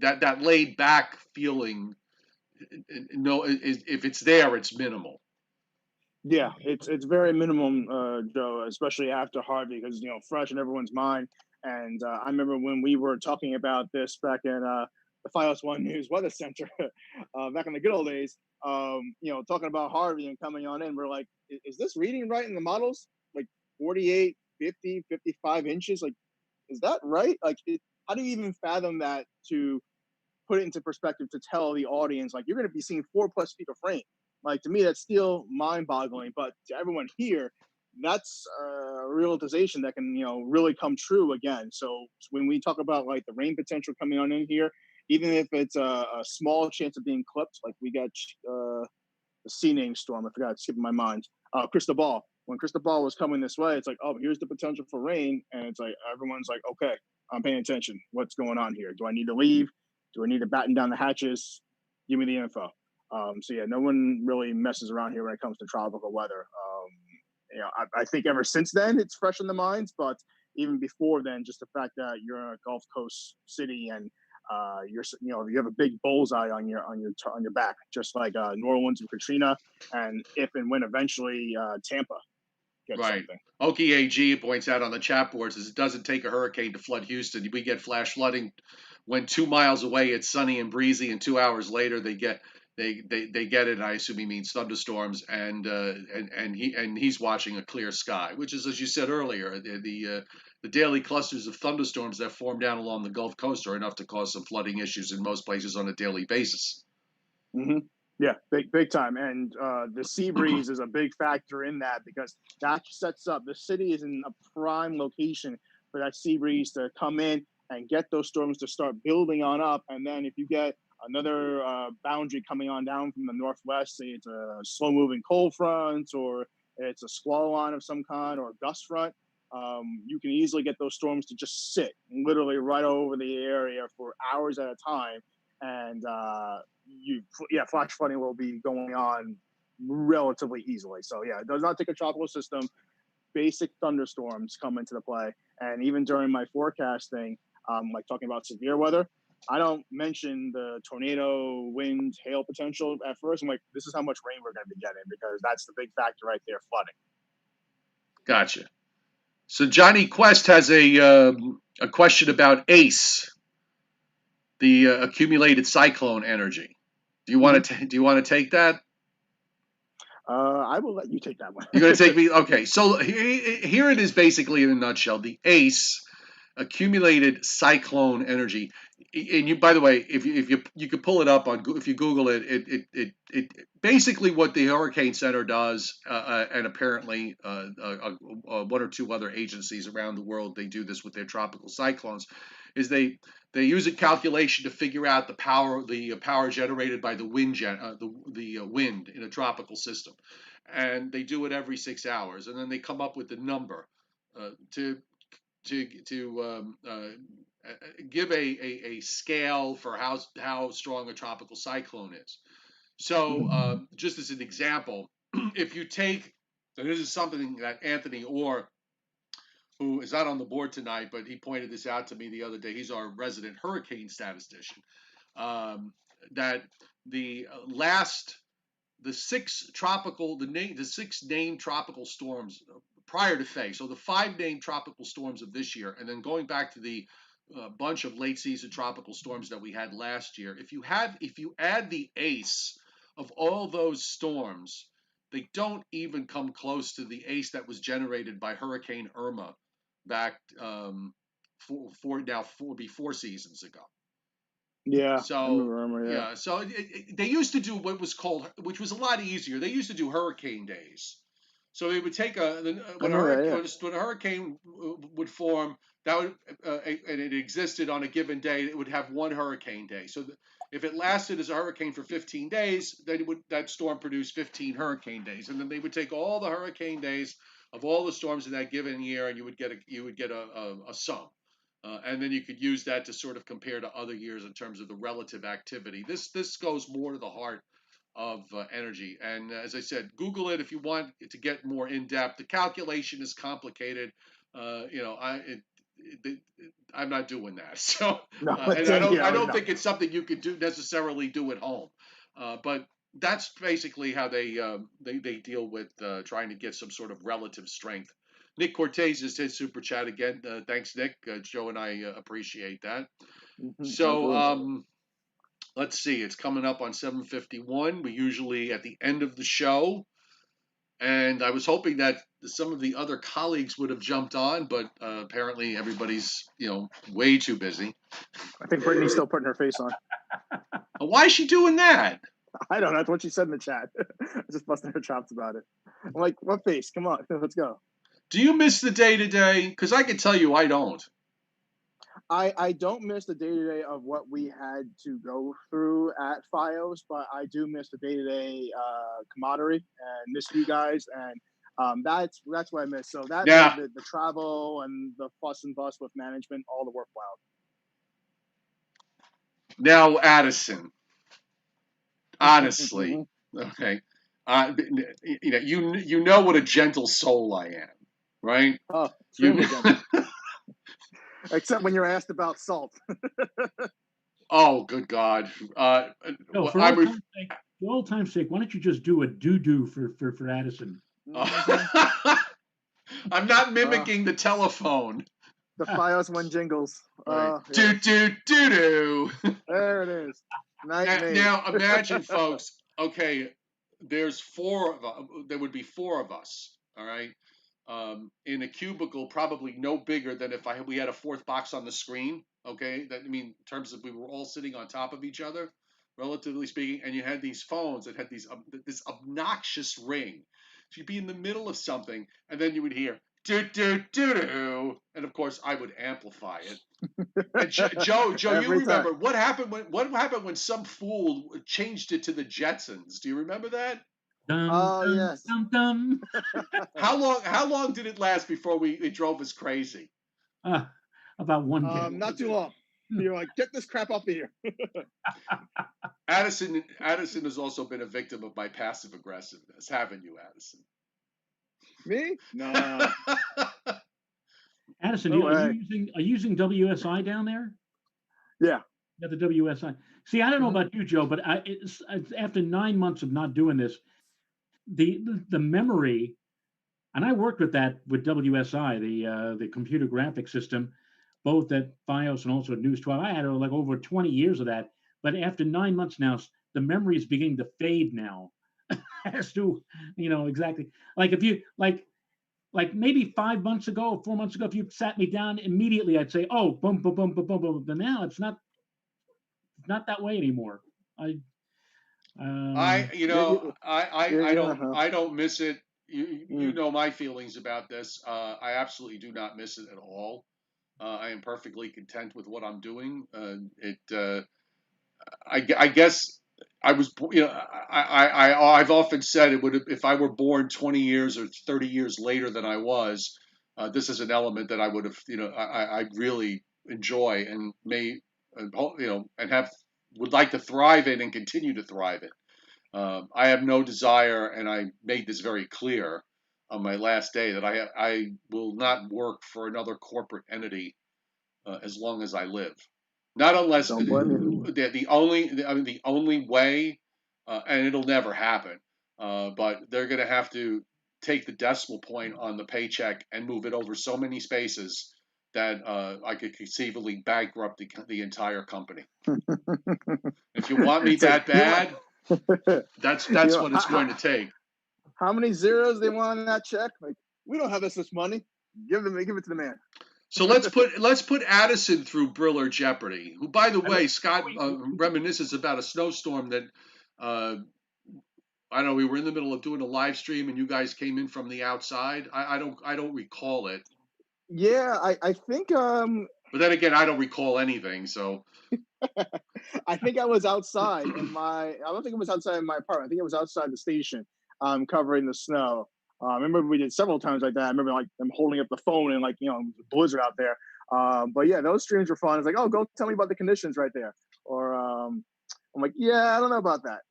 that laid back feeling. No, if it's there, it's minimal. Yeah, it's very minimum, Joe, especially after Harvey, because fresh in everyone's mind. And I remember when we were talking about this back in the Fios One News Weather Center, back in the good old days. Talking about Harvey and coming on in, we're like, is this reading right in the models? Like 48, 50, 55 inches? Like, is that right? Like, how do you even fathom that to put it into perspective to tell the audience like you're going to be seeing 4+ feet of rain? Like to me, that's still mind-boggling. But to everyone here, that's a realization that can really come true again. So when we talk about like the rain potential coming on in here, even if it's a small chance of being clipped, like we got the sea name storm. I forgot, it's skipping my mind. Cristobal. When Cristobal was coming this way, it's like, oh, here's the potential for rain, and it's like everyone's like, okay, I'm paying attention. What's going on here? Do I need to leave? Do I need to batten down the hatches? Give me the info. So yeah, no one really messes around here when it comes to tropical weather. I think ever since then it's fresh in the minds, but even before then, just the fact that you're in a Gulf Coast city and you have a big bullseye on your back, just like New Orleans and Katrina, and if and when eventually Tampa gets Right. something. Okie AG points out on the chat board says it doesn't take a hurricane to flood Houston. We get flash flooding when 2 miles away it's sunny and breezy, and 2 hours later they get it. I assume he means thunderstorms, and he's watching a clear sky, which is, as you said earlier, the daily clusters of thunderstorms that form down along the Gulf Coast are enough to cause some flooding issues in most places on a daily basis. Mm-hmm. Yeah, big time. And the sea breeze is a big factor in that because that sets up the city is in a prime location for that sea breeze to come in and get those storms to start building on up. And then if you get another boundary coming on down from the northwest, say it's a slow moving cold front or it's a squall line of some kind or a gust front, you can easily get those storms to just sit literally right over the area for hours at a time. And flash flooding will be going on relatively easily. So yeah, it does not take a tropical system. Basic thunderstorms come into the play, and even during my forecasting, like talking about severe weather, I don't mention the tornado, wind, hail potential at first. I'm like, this is how much rain we're going to be getting because that's the big factor right there, flooding. Gotcha. So Johnny Quest has a question about ACE, the accumulated cyclone energy. Do you want to take that? I will let you take that one. You're going to take me? Okay. So here it is basically in a nutshell. The ACE, accumulated cyclone energy. And you, by the way, if you could pull it up on, if you Google it, it basically what the Hurricane Center does, and apparently one or two other agencies around the world, they do this with their tropical cyclones, is they use a calculation to figure out the power generated by the wind the wind in a tropical system, and they do it every 6 hours, and then they come up with the number to give a scale for how strong a tropical cyclone is. So just as an example, if you take, and this is something that Anthony Orr, who is not on the board tonight, but he pointed this out to me the other day. He's our resident hurricane statistician. That the last the six named tropical storms prior to Faye. So the 5 named tropical storms of this year, and then going back to the bunch of late season tropical storms that we had last year. If you add the ACE of all those storms, they don't even come close to the ACE that was generated by Hurricane Irma back four seasons ago. Yeah. So yeah. So they used to do what was called, which was a lot easier. They used to do hurricane days. So they would take when a hurricane would form, that would and it existed on a given day, it would have one hurricane day. So if it lasted as a hurricane for 15 days, then that storm produced 15 hurricane days, and then they would take all the hurricane days of all the storms in that given year, and you would get a sum. And then you could use that to sort of compare to other years in terms of the relative activity. This goes more to the heart of energy. And as I said, Google it if you want to get more in depth. The calculation is complicated. I'm not doing that. So, No, and I don't think it's something you could necessarily do at home. But that's basically how they deal with trying to get some sort of relative strength. Nick Cortez just hit super chat again. Thanks, Nick. Joe and I appreciate that. Mm-hmm. So let's see. It's coming up on 7:51. We usually at the end of the show, and I was hoping that some of the other colleagues would have jumped on, but apparently everybody's way too busy. I think Brittany's still putting her face on. Why is she doing that? I don't know. That's what she said in the chat. Just busting her chops about it. I'm like, what face? Come on, let's go. Do you miss the day-to-day? Because I can tell you I don't. I don't miss the day-to-day of what we had to go through at FiOS, but I do miss the day-to-day camaraderie and miss you guys, and that's what I miss. So that the travel and the fuss and fuss with management, all the worthwhile. Now, Addison, honestly, okay, you know what a gentle soul I am. Right? Oh, extremely gentle. Except when you're asked about salt. Oh, good God! No, for old time's sake, why don't you just do a doo-doo for Addison? I'm not mimicking the telephone. The FiOS one jingles. Do do do do. There it is. Now imagine, folks. Okay, there's there would be 4 of us. All right. In a cubicle, probably no bigger than if we had a 4th box on the screen. Okay, in terms of we were all sitting on top of each other, relatively speaking, and you had these phones that had this obnoxious ring. So you'd be in the middle of something, and then you would hear do do do do, and of course I would amplify it. And Joe, you remember what happened when some fool changed it to the Jetsons? Do you remember that? Yes. Dum. How long did it last before it drove us crazy? About 1 day. Not too long. You're like, get this crap off of here. Addison has also been a victim of my passive aggressiveness, haven't you, Addison? Me? No. Addison, are you using WSI down there? Yeah. Yeah, the WSI. See, I don't know about you, Joe, but after 9 months of not doing this, the memory, and I worked with WSI, the computer graphic system, both at FiOS and also at News 12. I had like over 20 years of that, but after 9 months now, the memory is beginning to fade now. as to, exactly. Like if you like maybe 5 months ago or 4 months ago, if you sat me down immediately, I'd say, oh, boom, boom, boom, boom, boom, boom. But now it's not that way anymore. I I, you Yeah, know, yeah, uh-huh. I don't miss it. You Mm. know my feelings about this. I absolutely do not miss it at all. I am perfectly content with what I'm doing. I guess I was, I've often said it would if I were born 20 years or 30 years later than I was. This is an element that I would have, I really enjoy and may, and have would like to thrive in and continue to thrive in. I have no desire, and I made this very clear on my last day that I will not work for another corporate entity as long as I live. Not unless Don't blame you. the only way, and it'll never happen. But they're going to have to take the decimal point on the paycheck and move it over so many spaces that I could conceivably bankrupt the entire company. If you want me It's like that bad, you that's know, what it's going to take. how many zeros they want on that check? Like, we don't have this much money. Give it to the man. So let's put Addison through Briller Jeopardy. Who, by the I mean, way, Scott we reminisces about a snowstorm that uh, I don't know. We were in the middle of doing a live stream, and you guys came in from the outside. I don't recall it, Yeah, I think but then again, I don't recall anything. So I think I was outside in my. I don't think it was outside in my apartment. I think it was outside the station, covering the snow. I remember we did several times like that. I remember like them holding up the phone and like blizzard out there. But yeah, those streams were fun. It's like, oh, go tell me about the conditions right there. Or I'm like, yeah, I don't know about that.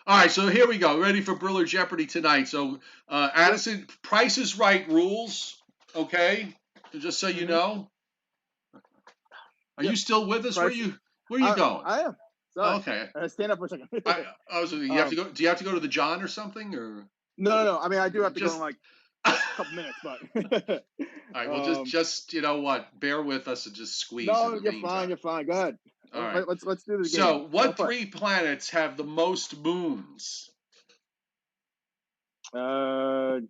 all right, so here we go. Ready for Briller Jeopardy tonight. So Yep. Addison, Price is Right rules. Okay, just so you Hmm. know. Are you Yep. still with us? Price. Where you going? I am. Sorry. Okay. Stand up for a second. I was. You have to um, go. Do you have to go to the John or something, or no. I mean, I do have to go in just? like All a couple minutes, but right. Well, um, you know what? Bear with us and just squeeze in no, the you're fine. meantime. You're fine. Go ahead. All right. Let's do the game. So, Fair what play. three planets have the most moons?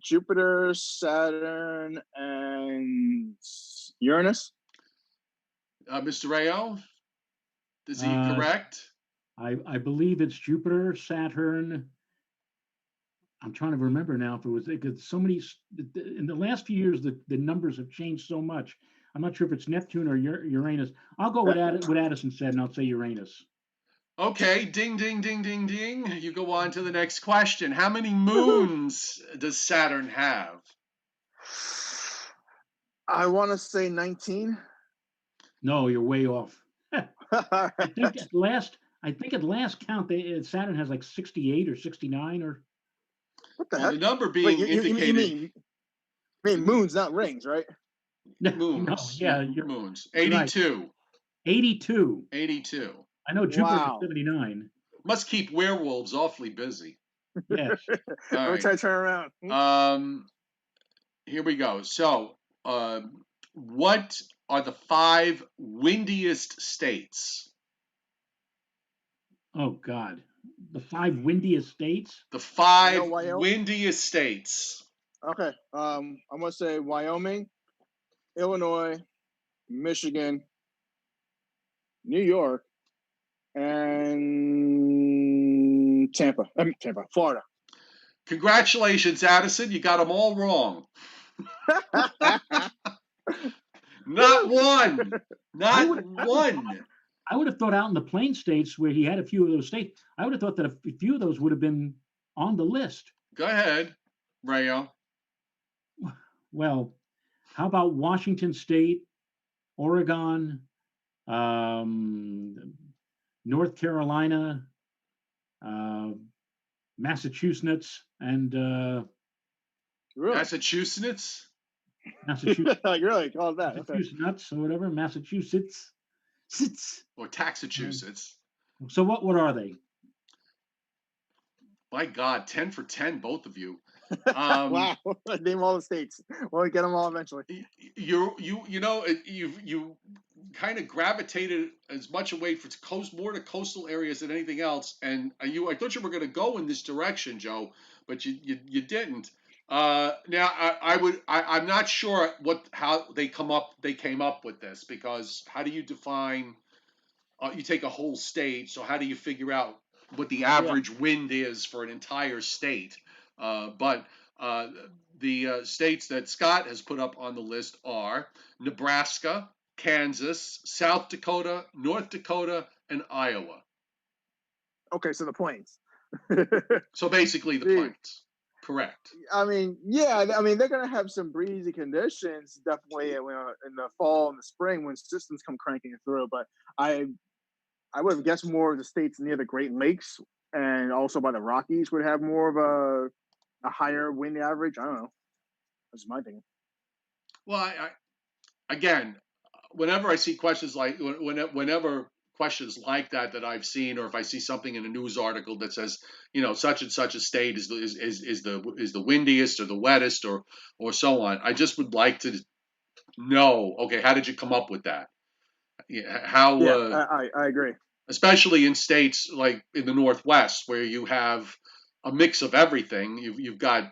Jupiter, Saturn, and Uranus. Mr. Rayo, is he uh, correct? I believe it's Jupiter, Saturn. I'm trying to remember now if it was because so many in the last few years the numbers have changed so much. I'm not sure if it's Neptune or Uranus. I'll go with what Addison said, and I'll say Uranus. Okay. Ding, ding, ding, ding, ding. You go on to the next question. How many Woohoo! moons does Saturn have? I want to say 19. No, you're way off. What I think at last count, Saturn has like 68 or 69 or the Well, the heck? number Wait, being you indicated, mean moons, not rings, right? no, moons, yeah, you're moons. right. 82. 82. 82. I know Jupiter's at Wow. 79. Must keep werewolves awfully busy. Yes. All Every right. time I turn around. Um, Here we go. So, what are the five windiest states? Oh God, the five windiest states. The I know five Wyoming. windiest states. Okay. I'm gonna say Wyoming, Illinois, Michigan, New York, and Tampa. Tampa, Florida. Congratulations, Addison. You got them all wrong. Not Woo! one. I Not would have thought one. I would have thought out in the plain states where he had a few of those states. I would have thought that a few of those would have been on the list. Go ahead, Rayo. Well, how about Washington State, Oregon, um, North Carolina, uh, Massachusetts, and Really? Massachusetts? Massachusetts, Like really? Call it that. Okay. Massachusetts, or whatever, Massachusetts. Sits. Or Taxachusetts? So what are they? My God, 10 for 10, both of you. Um, Wow. Name all the states. We'll get them all eventually. you know, you kind of gravitated as much away from more to coastal areas than anything else. And I thought you were going to go in this direction, Joe, but you didn't. Now I'm not sure how they came up with this, because how do you define? You take a whole state, so how do you figure out what the Yeah. average wind is for an entire state? But the states that Scott has put up on the list are Nebraska, Kansas, South Dakota, North Dakota, and Iowa. Okay, so the plains. So basically the Gee, plains. Correct. I mean, yeah, I mean they're gonna have some breezy conditions definitely in the fall and the spring when systems come cranking through. But I would have guessed more of the states near the Great Lakes and also by the Rockies would have more of a higher wind average. I don't know. That's my thing. Well, again, whenever I see questions like whenever questions like that I've seen, or if I see something in a news article that says, such and such a state is the windiest or the wettest or so on, I just would like to know, okay, how did you come up with that? How, Yeah, I agree. especially in states like in the Northwest where you have a mix of everything. You've got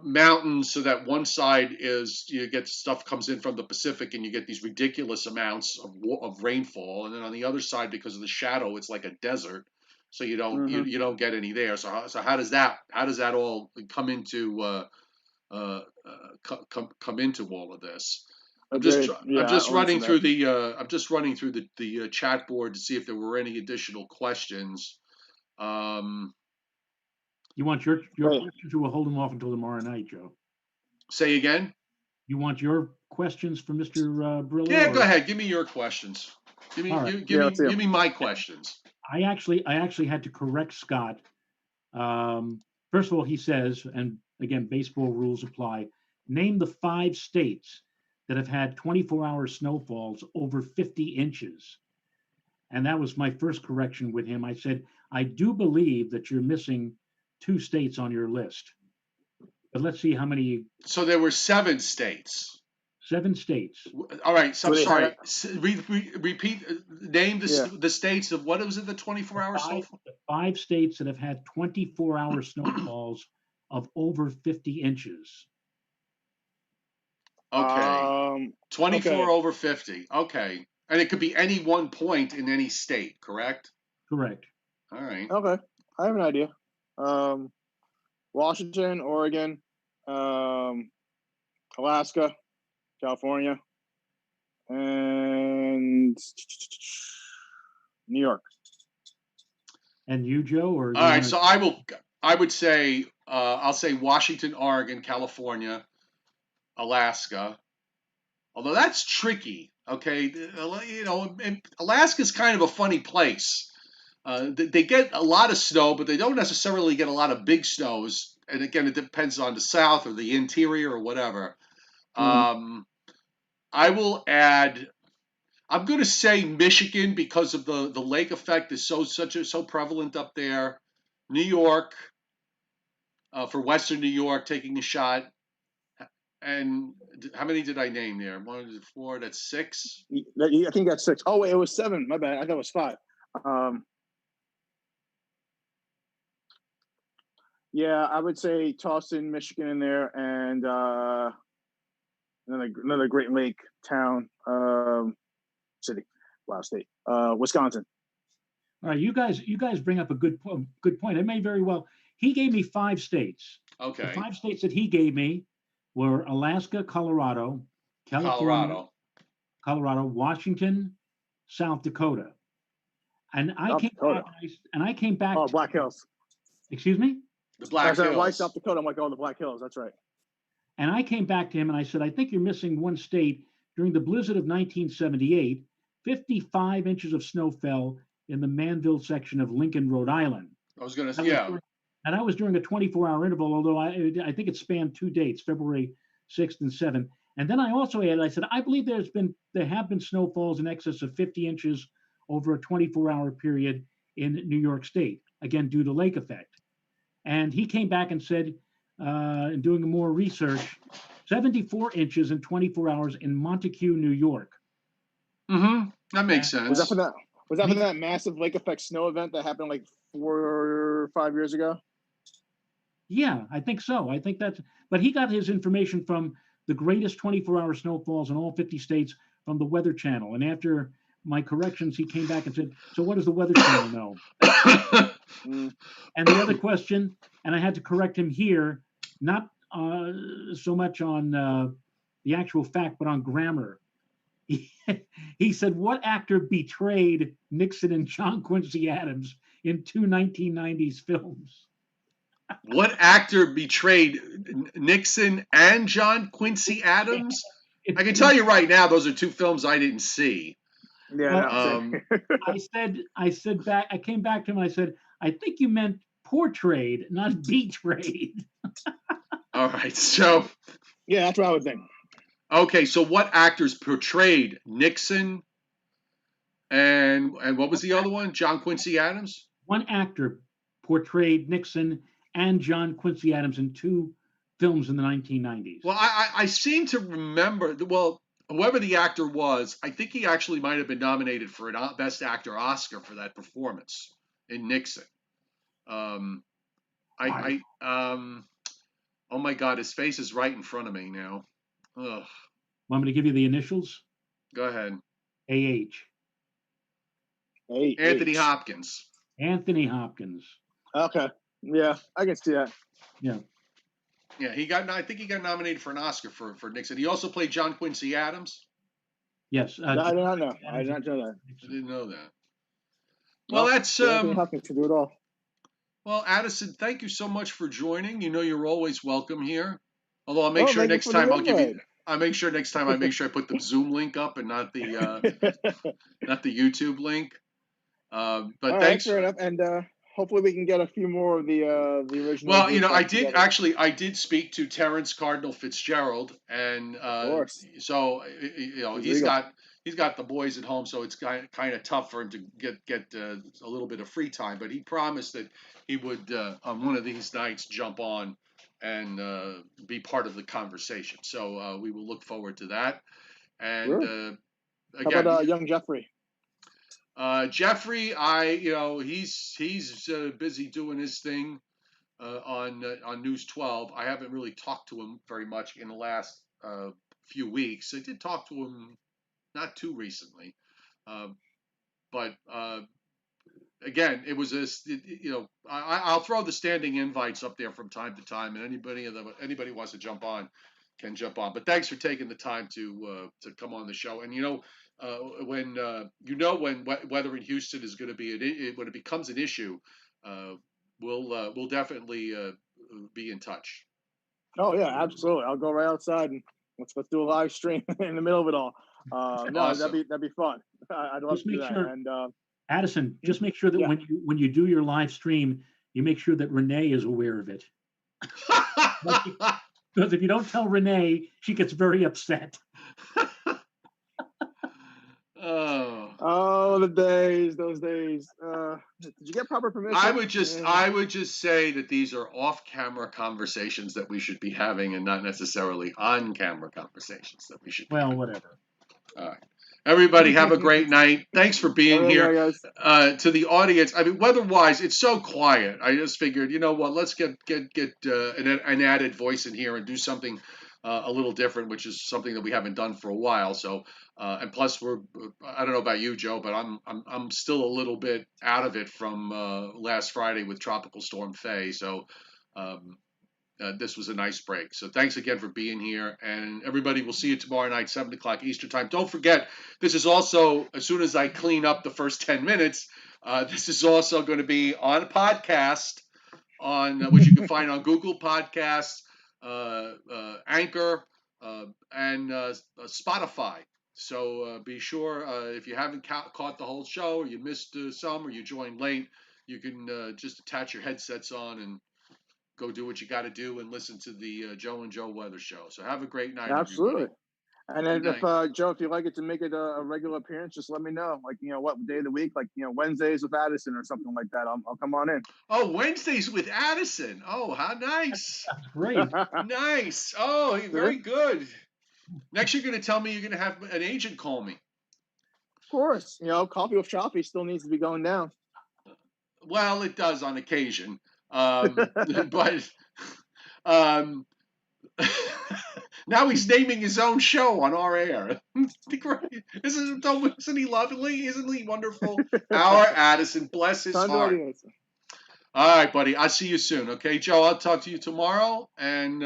mountains, so that one side is you get stuff comes in from the Pacific and you get these ridiculous amounts of rainfall, and then on the other side, because of the shadow, it's like a desert, so you don't Hmm. you don't get any there. So how does that all come into come into all of this? Agreed. I'm Yeah, I just running understand through that. the chat board to see if there were any additional questions. Um, You want your Hey, questions, or we'll hold them off until tomorrow night, Joe? Say again. You want your questions for Mr. Brillo, Yeah, go or ahead. Give me your questions. all right? yeah, let's see Give 'em. me my questions. I actually had to correct Scott. First of all, he says, and again, baseball rules apply. Name the 5 states that have had 24-hour snowfalls over 50 inches. And that was my first correction with him. I said, I do believe that you're missing 2 states on your list. But let's see how many. So there were 7 states. 7 states. All right. So I'm So they had sorry. Repeat. Name yeah. the states of what was it? The The 24-hour five, snowfall. the 5 states that have had 24-hour snowfalls of over 50 inches. Okay. 24 Okay. over 50. Okay. And it could be any one point in any state, correct? Correct. All right. Okay. I have an idea. Um, Washington, Oregon, Alaska, California, and New York. And you, Joe, or All you right. want So to? I would say I'll say Washington, Oregon, California, Alaska. Although that's tricky. Okay, and Alaska's kind of a funny place. They get a lot of snow, but they don't necessarily get a lot of big snows. And again, it depends on the south or the interior or whatever. Hmm. I will add. I'm going to say Michigan because of the lake effect is so prevalent up there. New York, for Western New York, taking a shot. And how many did I name there? 1, 2, 4. That's 6. I think that's 6. Oh wait, it was 7. My bad. I thought it was 5. Um, yeah, I would say toss in Michigan in there and another Great Lake town, city, wow, state, Wisconsin. All right, you guys bring up a good point. It may very well. He gave me 5 states. The Okay. 5 states that he gave me were Alaska, Colorado, California, Colorado. Washington, South Dakota. And I South came Dakota. back and I came back. Oh, Black Hills. Excuse me? The I Black said, why South Hills. Dakota? I'm like, oh, the Black Hills. That's right. And I came back to him and I said, I think you're missing one state. During the blizzard of 1978, 55 inches of snow fell in the Manville section of Lincoln, Rhode Island. I was going to, That was yeah. during, and I was during a 24-hour interval, although I think it spanned 2 dates, February 6th and 7th. And then I also added, I said, I believe there have been snowfalls in excess of 50 inches over a 24-hour period in New York State, again, due to lake effect. And he came back and said, in doing more research, 74 inches in 24 hours in Montague, New York. Mm-hmm. That makes And, Was that sense. for that? Was that for he, that massive lake effect snow event that happened like 4 or 5 years ago? yeah, I think so. I think that's, but he got his information from the greatest 24-hour snowfalls in all 50 states from the Weather Channel. And after my corrections, he came back and said, "So what does the Weather Channel know?" Mm. And the other question, and I had to correct him here, not so much on the actual fact, but on grammar. He, he said, "What actor betrayed Nixon and John Quincy Adams in two 1990s films?" What actor betrayed Nixon and John Quincy Adams? I can tell you right now, those are two films I didn't see. Yeah, Well, no, same. I said back, I came back to him. I said, "I think you meant portrayed, not betrayed." All right. So, Yeah, that's what I would think. okay. So, what actors portrayed Nixon and what was the other one? John Quincy Adams? One actor portrayed Nixon and John Quincy Adams in two films in the 1990s. Well, I seem to remember. Well, whoever the actor was, I think he actually might have been nominated for an Best Actor Oscar for that performance in Nixon. Um, I oh my God, his face is right in front of me now. Ugh. want me to give you the initials? Go ahead. AH. Anthony H. Hopkins. Anthony Hopkins. Okay. Yeah, I can see that. Yeah. Yeah, he got. I think he got nominated for an Oscar for Nixon. He also played John Quincy Adams. Yes. No, I John did not know. Quincy I did Adams not know that. and I Nixon. didn't know that. Well, Well, that's see, Anthony Hopkins can do it all. well, Addison. Thank you so much for joining. You know you're always welcome here. Although I'll make Oh, sure thank you next for the time I'll give you. invite. I'll make sure next time I make sure I put the Zoom link up and not the YouTube link. But All right, thanks. fair enough. And hopefully we can get a few more of the original Well, group I back did together. actually. I did speak to Terrence Cardinal Fitzgerald, and Of course, so he's he's legal. got the boys at home, so it's kind of tough for him to get a little bit of free time. But he promised that he would on one of these nights jump on and be part of the conversation. So we will look forward to that. And Sure. How again, about young Jeffrey? Jeffrey, he's busy doing his thing on News 12. I haven't really talked to him very much in the last few weeks. I did talk to him not too recently, uh, but again, it was I'll throw the standing invites up there from time to time, and anybody wants to jump on can jump on. But thanks for taking the time to come on the show. And when when weather in Houston is going to be when it becomes an issue, uh, we'll definitely be in touch. Oh yeah, absolutely. I'll go right outside and let's do a live stream in the middle of it all. No, Awesome. that'd be fun. I'd love Just to do make that. sure, And Addison, just make sure that yeah, when you do your live stream, you make sure that Renee is aware of it. Because if you don't tell Renee, she gets very upset. Oh. oh, those days. Did you get proper I permission? would just I would just say that these are off-camera conversations that we should be having, and not necessarily on-camera conversations that we should be Well, having. whatever. All right, everybody, have a great night. Thanks for being All here. right, guys. To the audience, I mean, weather-wise, it's so quiet. I just figured, you know what? Let's get an added voice in here and do something a little different, which is something that we haven't done for a while. So, and plus, I don't know about you, Joe, but I'm still a little bit out of it from last Friday with Tropical Storm Faye. So. Um, this was a nice break. So thanks again for being here. And everybody, we'll see you tomorrow night, 7 o'clock Eastern time. Don't forget, this is also, as soon as I clean up the first 10 minutes, this is also going to be on a podcast, which you can find on Google Podcasts, Anchor, and Spotify. So be sure, if you haven't caught the whole show, or you missed some, or you joined late, you can just attach your headsets on and go do what you got to do and listen to the Joe and Joe Weather Show. So have a great night, everybody. Absolutely. And Good then if night. Joe, if you'd like it to make it a regular appearance, just let me know. Like what day of the week, like Wednesdays with Addison or something like that. I'll come on in. Oh, Wednesdays with Addison. Oh, how nice. That's great. Nice. Oh, See? very good. Next, you're going to tell me you're going to have an agent call me. course, coffee with Choppy still needs to be going down. Well, it does on occasion, but um, now he's naming his own show on our air. Isn't he lovely? Isn't he wonderful? Our Addison, bless his heart. All right, buddy. I'll see you soon. Okay, Joe. I'll talk to you tomorrow, and